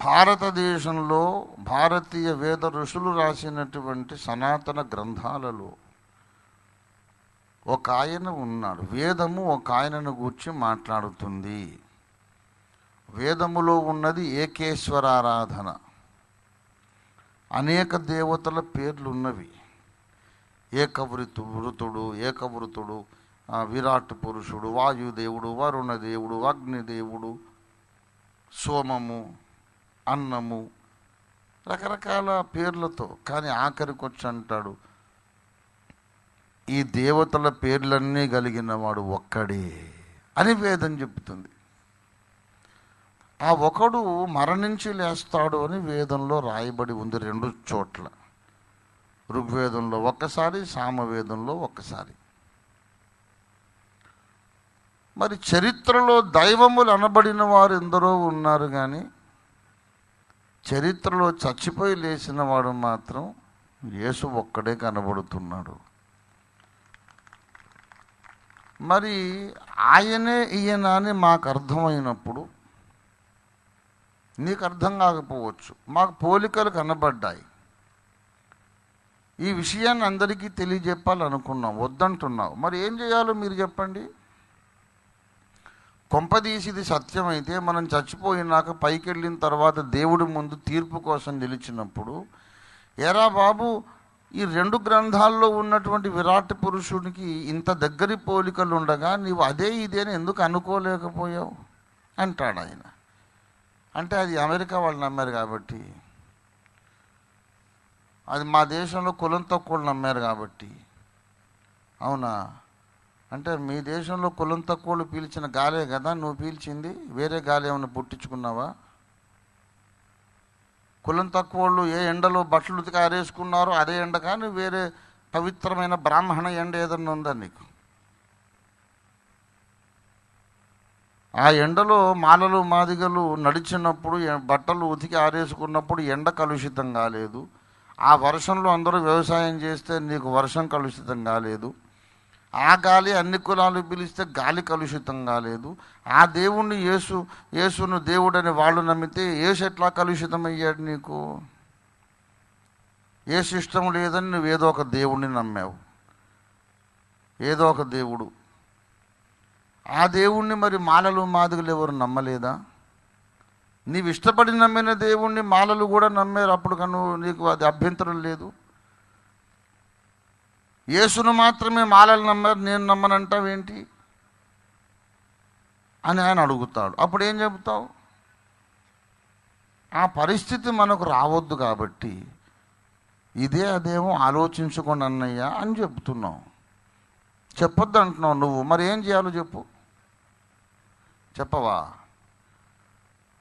భారతదేశంలో భారతీయ వేద ఋషులు రాసినటువంటి సనాతన గ్రంథాలలో ఒక ఆయన ఉన్నాడు. వేదము ఒక ఆయనను గూర్చి మాట్లాడుతుంది. వేదములో ఉన్నది ఏకేశ్వరారాధన. అనేక దేవతల పేర్లు ఉన్నవి. ఏకవృతుడు, విరాట్ పురుషుడు, వాయుదేవుడు, వరుణదేవుడు, అగ్నిదేవుడు, సోమము, అన్నము, రకరకాల పేర్లతో. కానీ ఆఖరికి వచ్చి అంటాడు, ఈ దేవతల పేర్లన్నీ కలిగిన వాడు ఒక్కడే అని వేదం చెబుతుంది. ఆ ఒకడు మరణించి లేస్తాడు అని వేదంలో రాయబడి ఉంది 2 చోట్ల. ఋగ్వేదంలో ఒక్కసారి, సామవేదంలో ఒక్కసారి. మరి చరిత్రలో దైవములు అనబడిన వారు ఎందరో ఉన్నారు, కానీ చరిత్రలో చచ్చిపోయి లేచిన వాడు మాత్రం యేసు ఒక్కడే కనబడుతున్నాడు. మరి ఆయనే ఈయన అని మాకు అర్థమైనప్పుడు, నీకు అర్థం కాకపోవచ్చు, మాకు పోలికలు కనబడ్డాయి. ఈ విషయాన్ని అందరికీ తెలియజెప్పాలనుకున్నాం, వద్దంటున్నావు. మరి ఏం చేయాలో మీరు చెప్పండి. కొంపదీసి ఇది సత్యమైతే మనం చచ్చిపోయినాక పైకి వెళ్ళిన తర్వాత దేవుడి ముందు తీర్పు కోసం నిలిచినప్పుడు, ఏరా బాబు, ఈ 2 గ్రంథాల్లో ఉన్నటువంటి విరాట్ పురుషుడికి ఇంత దగ్గరి పోలికలు ఉండగా నీవు అదే ఇదే అని ఎందుకు అనుకోలేకపోయావు అంటాడు ఆయన. అంటే అది అమెరికా వాళ్ళు నమ్మారు కాబట్టి, అది మా దేశంలో కులం తక్కువ నమ్మారు కాబట్టి. అవునా? అంటే మీ దేశంలో కులం తక్కువలు పీల్చిన గాలే కదా నువ్వు పీల్చింది, వేరే గాలి ఏమైనా పుట్టించుకున్నావా? కులం తక్కువ వాళ్ళు ఏ ఎండలో బట్టలు ఉతికి ఆరేసుకున్నారో అదే ఎండ, కానీ వేరే పవిత్రమైన బ్రాహ్మణ ఎండ ఏదన్నా ఉందా నీకు? ఆ ఎండలో మాలలు మాదిగలు నడిచినప్పుడు, బట్టలు ఉతికి ఆరేసుకున్నప్పుడు ఎండ కలుషితం కాలేదు. ఆ వర్షంలో అందరూ వ్యవసాయం చేస్తే నీకు వర్షం కలుషితం కాలేదు. ఆ గాలి అన్ని కులాలు పిలిస్తే గాలి కలుషితం కాలేదు. ఆ దేవుణ్ణి యేసును దేవుడని వాళ్ళు నమ్మితే యేసు ఎట్లా కలుషితం అయ్యాడు నీకు? యేసు ఇష్టం లేదని నువ్వు ఏదో ఒక దేవుణ్ణి నమ్మావు, ఏదో ఒక దేవుడు. ఆ దేవుణ్ణి మరి మాలలు మాదిగలు ఎవరు నమ్మలేదా? నీవు ఇష్టపడి నమ్మిన దేవుణ్ణి మాలలు కూడా నమ్మారు, అప్పుడు కను నీకు అది అభ్యంతరం లేదు. యేసును మాత్రమే మాలలు నమ్మారు, నేను నమ్మనంటావేంటి అని ఆయన అడుగుతాడు. అప్పుడు ఏం చెబుతావు? ఆ పరిస్థితి మనకు రావద్దు కాబట్టి ఇదే అదేమో ఆలోచించుకోండి అన్నయ్య అని చెప్తున్నావు. చెప్పొద్దు అంటున్నావు నువ్వు. మరి ఏం చేయాలో చెప్పు. చెప్పవా?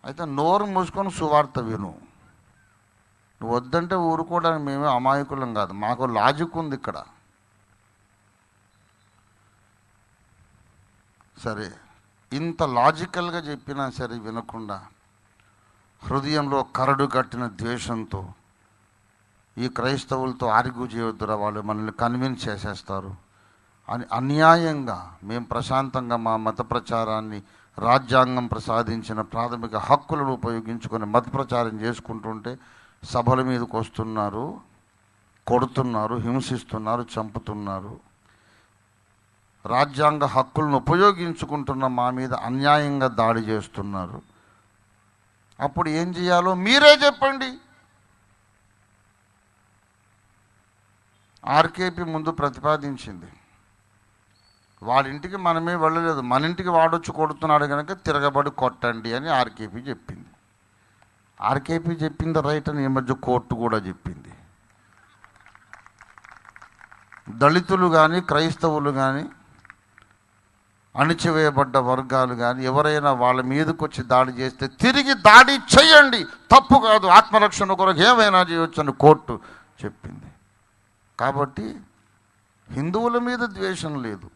అయితే నోరు మూసుకొని సువార్త విను. నువ్వు వద్దంటే ఊరుకోవడానికి మేమే అమాయకులం కాదు, మాకు లాజిక్ ఉంది ఇక్కడ. సరే, ఇంత లాజికల్గా చెప్పినా సరే వినకుండా హృదయంలో కరడు కట్టిన ద్వేషంతో ఈ క్రైస్తవులతో ఆర్గ్యూ చేయొద్దురా, వాళ్ళు మనల్ని కన్విన్స్ చేసేస్తారు, అని అన్యాయంగా మేము ప్రశాంతంగా మా మత ప్రచారాన్ని రాజ్యాంగం ప్రసాదించిన ప్రాథమిక హక్కులను ఉపయోగించుకొని మత ప్రచారం చేసుకుంటుంటే సభల మీదకి వస్తున్నారు, కొడుతున్నారు, హింసిస్తున్నారు, చంపుతున్నారు. రాజ్యాంగ హక్కులను ఉపయోగించుకుంటున్న మా మీద అన్యాయంగా దాడి చేస్తున్నారు. అప్పుడు ఏం చేయాలో మీరే చెప్పండి. ఆర్కేపీ ముందు ప్రతిపాదించింది. వాడింటికి మనమే వెళ్ళలేదు, మన ఇంటికి వాడొచ్చి కొడుతున్నాడు కనుక తిరగబడి కొట్టండి అని ఆర్కేపీ చెప్పింది. ఆర్కేపీ చెప్పింది రైట్ అని ఈ మధ్య కోర్టు కూడా చెప్పింది. దళితులు కానీ, క్రైస్తవులు కానీ, అణిచివేయబడ్డ వర్గాలు కానీ ఎవరైనా వాళ్ళ మీదకి వచ్చి దాడి చేస్తే తిరిగి దాడి చేయండి, తప్పు కాదు, ఆత్మరక్షణ కొరకు ఏమైనా చేయొచ్చు అని కోర్టు చెప్పింది. కాబట్టి హిందువుల మీద ద్వేషం లేదు.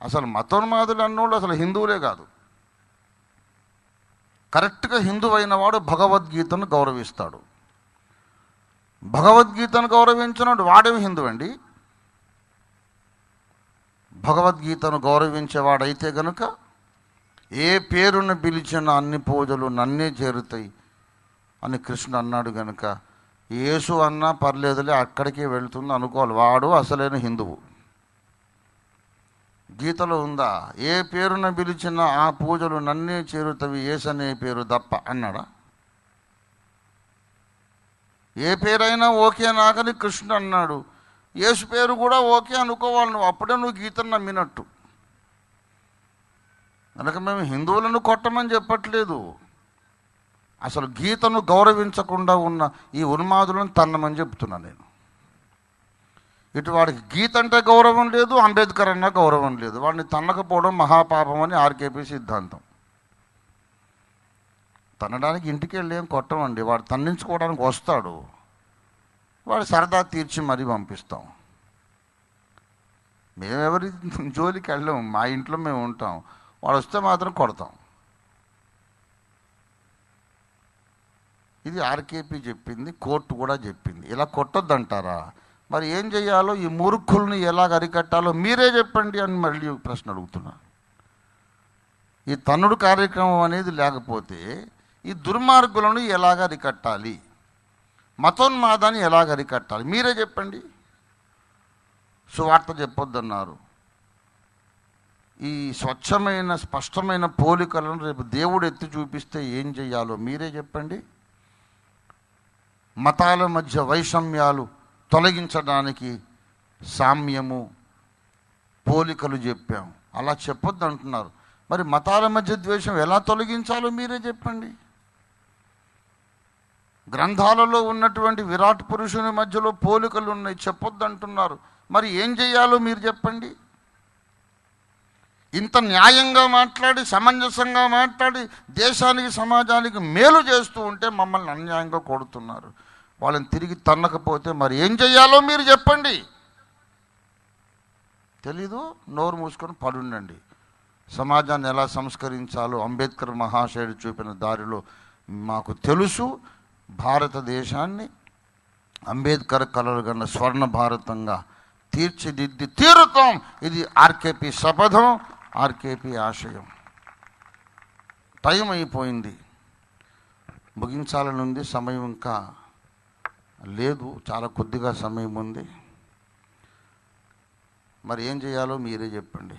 అసలు మతోన్మాదులు అన్నోళ్ళు అసలు హిందువులే కాదు. కరెక్ట్గా హిందువు అయిన వాడు భగవద్గీతను గౌరవిస్తాడు. భగవద్గీతను గౌరవించినాడు వాడేమి హిందువు అండి? భగవద్గీతను గౌరవించేవాడైతే గనుక ఏ పేరును పిలిచిన అన్ని పూజలు నన్నే చేరుతాయి అని కృష్ణుడు అన్నాడు కనుక యేసు అన్నా పర్లేదులే అక్కడికే వెళ్తుంది అనుకోవాలి. వాడు అసలైన హిందువు. గీతలో ఉందా ఏ పేరున పిలిచిన ఆ పూజలు నన్నే చేరుతవి యేసు అనే పేరు తప్ప అన్నాడా? ఏ పేరైనా ఓకే నాకని కృష్ణుడు అన్నాడు. యేసు పేరు కూడా ఓకే అనుకోవాలి నువ్వు, అప్పుడే నువ్వు గీతను నమ్మినట్టు. కనుక మేము హిందువులను కొట్టమని చెప్పట్లేదు. అసలు గీతను గౌరవించకుండా ఉన్న ఈ ఉన్మాదులను తన్నమని చెప్తున్నా నేను. ఇటు వాడికి గీత అంటే గౌరవం లేదు, అంబేద్కర్ అన్నా గౌరవం లేదు. వాడిని తన్నకపోవడం మహాపాపం అని ఆర్కేపీ సిద్ధాంతం. తన్నడానికి ఇంటికి వెళ్ళి ఏం కొట్టమండి, వాడు తన్నించుకోవడానికి వస్తాడు, వాడు సరదా తీర్చి మరీ పంపిస్తాం. మేమెవరి జోలికి వెళ్ళాం, మా ఇంట్లో మేము ఉంటాం. వాడు వస్తే మాత్రం కొడతాం. ఇది ఆర్కేపీ చెప్పింది, కోర్టు కూడా చెప్పింది. ఇలా కొట్టొద్దంటారా? మరి ఏం చేయాలో, ఈ మూర్ఖుల్ని ఎలాగ అరికట్టాలో మీరే చెప్పండి అని మళ్ళీ ప్రశ్న అడుగుతున్నా. ఈ తన్నుడు కార్యక్రమం అనేది లేకపోతే ఈ దుర్మార్గులను ఎలాగ అరికట్టాలి, మతోన్మాదాన్ని ఎలాగ అరికట్టాలి మీరే చెప్పండి. సువార్త చెప్పొద్దన్నారు. ఈ స్వచ్ఛమైన స్పష్టమైన పోలికలను రేపు దేవుడు ఎత్తి చూపిస్తే ఏం చేయాలో మీరే చెప్పండి. మతాల మధ్య వైషమ్యాలు తొలగించడానికి సామ్యము, పోలికలు చెప్పాం. అలా చెప్పొద్దు అంటున్నారు. మరి మతాల మధ్య ద్వేషం ఎలా తొలగించాలో మీరే చెప్పండి. గ్రంథాలలో ఉన్నటువంటి విరాట్ పురుషుని మధ్యలో పోలికలు ఉన్నాయి, చెప్పొద్దు అంటున్నారు. మరి ఏం చేయాలో మీరు చెప్పండి. ఇంత న్యాయంగా మాట్లాడి, సమంజసంగా మాట్లాడి, దేశానికి సమాజానికి మేలు చేస్తూ ఉంటే మమ్మల్ని అన్యాయంగా కొడుతున్నారు. వాళ్ళని తిరిగి తన్నకపోతే మరి ఏం చేయాలో మీరు చెప్పండి. తెలీదు, నోరు మూసుకొని పడుండండి. సమాజాన్ని ఎలా సంస్కరించాలో అంబేద్కర్ మహాశయుడు చూపిన దారిలో మాకు తెలుసు. భారతదేశాన్ని అంబేద్కర్ కలలు కన్నా స్వర్ణ భారతంగా తీర్చిదిద్ది తీరుతాం. ఇది ఆర్కేపీ శపథం, ఆర్కేపీ ఆశయం. టైం అయిపోయింది, ముగించాలని ఉంది. సమయం ఇంకా లేదు, చాలా కొద్దిగా సమయం ఉంది. మరి ఏం చేయాలో మీరే చెప్పండి.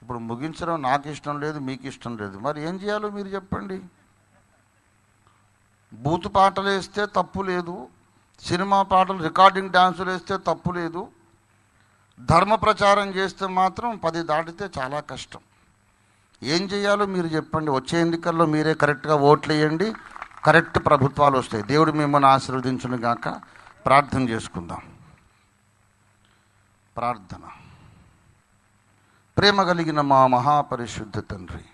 ఇప్పుడు ముగించడం నాకు ఇష్టం లేదు, మీకు ఇష్టం లేదు. మరి ఏం చేయాలో మీరు చెప్పండి. బూతు పాటలు వేస్తే తప్పు లేదు, సినిమా పాటలు రికార్డింగ్ డ్యాన్సులు వేస్తే తప్పు లేదు. ధర్మ ప్రచారం చేస్తే మాత్రం 10 దాటితే చాలా కష్టం. ఏం చేయాలో మీరు చెప్పండి. వచ్చే ఎన్నికల్లో మీరే కరెక్ట్గా ఓట్లు వేయండి, కరెక్ట్ ప్రభుత్వాలు వస్తాయి. దేవుడు మిమ్మల్ని ఆశీర్వదించును గాక. ప్రార్థన చేసుకుందాం. ప్రార్థన. ప్రేమ కలిగిన మా మహాపరిశుద్ధ తండ్రి,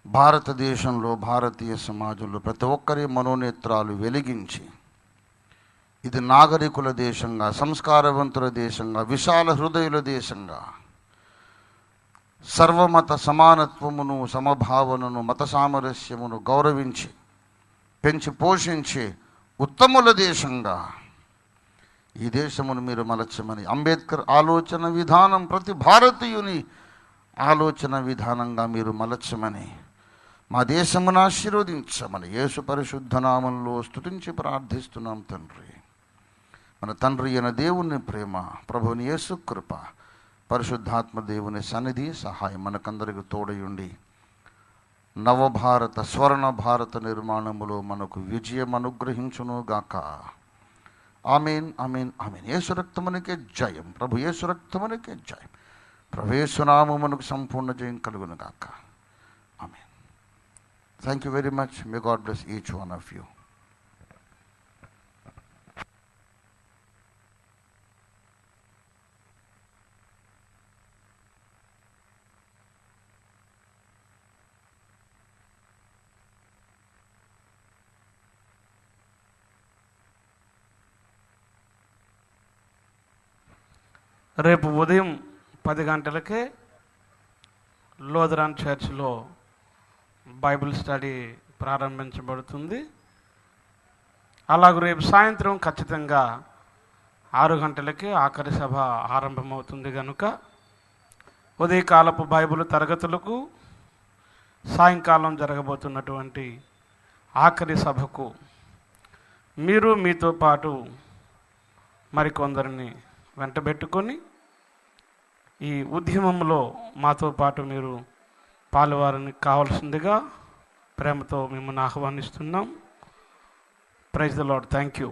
భారతదేశంలో, భారతీయ సమాజంలో ప్రతి ఒక్కరి మనోనేత్రాలు వెలిగించి, ఇది నాగరికుల దేశంగా, సంస్కారవంతుల దేశంగా, విశాల హృదయుల దేశంగా, సర్వమత సమానత్వమును, సమభావనను, మత సామరస్యమును గౌరవించి పెంచి పోషించే ఉత్తముల దేశంగా ఈ దేశమును మీరు మలచమని, అంబేద్కర్ ఆలోచన విధానం ప్రతి భారతీయుని ఆలోచన విధానంగా మీరు మలచమని, మా దేశమును ఆశీర్వదించమని యేసు పరిశుద్ధ నామంలో స్తుతించి ప్రార్థిస్తున్నాం తండ్రి. మన తండ్రి అయిన దేవుని ప్రేమ, ప్రభువుని యేసు కృప, పరిశుద్ధాత్మ దేవుని సన్నిధి సహాయం మనకందరికి తోడయుండి నవభారత స్వర్ణ భారత నిర్మాణములో మనకు విజయం అనుగ్రహించును గాక. ఆమేన్, ఆమేన్, ఆమేన్. యేసు రక్తమునికే జయం, ప్రభు యేసు రక్తమునికే జయం, ప్రభు యేసు నామమునకు సంపూర్ణ జయం కలుగును గాక. ఆమేన్. Thank you very much. May God bless each one of you. రేపు ఉదయం 10 గంటలకే లూథరన్ చర్చ్లో బైబిల్ స్టడీ ప్రారంభించబడుతుంది. అలాగే రేపు సాయంత్రం ఖచ్చితంగా 6 గంటలకే ఆఖరి సభ ఆరంభమవుతుంది కనుక ఉదయకాలపు బైబిల్ తరగతులకు, సాయంకాలం జరగబోతున్నటువంటి ఆఖరి సభకు మీరు మీతో పాటు మరికొందరిని వెంటబెట్టుకొని ఈ ఉద్యమంలో మాతో పాటు మీరు పాలువారిని కావాల్సిందిగా ప్రేమతో మిమ్మల్ని ఆహ్వానిస్తున్నాం. Praise the lord. Thank you.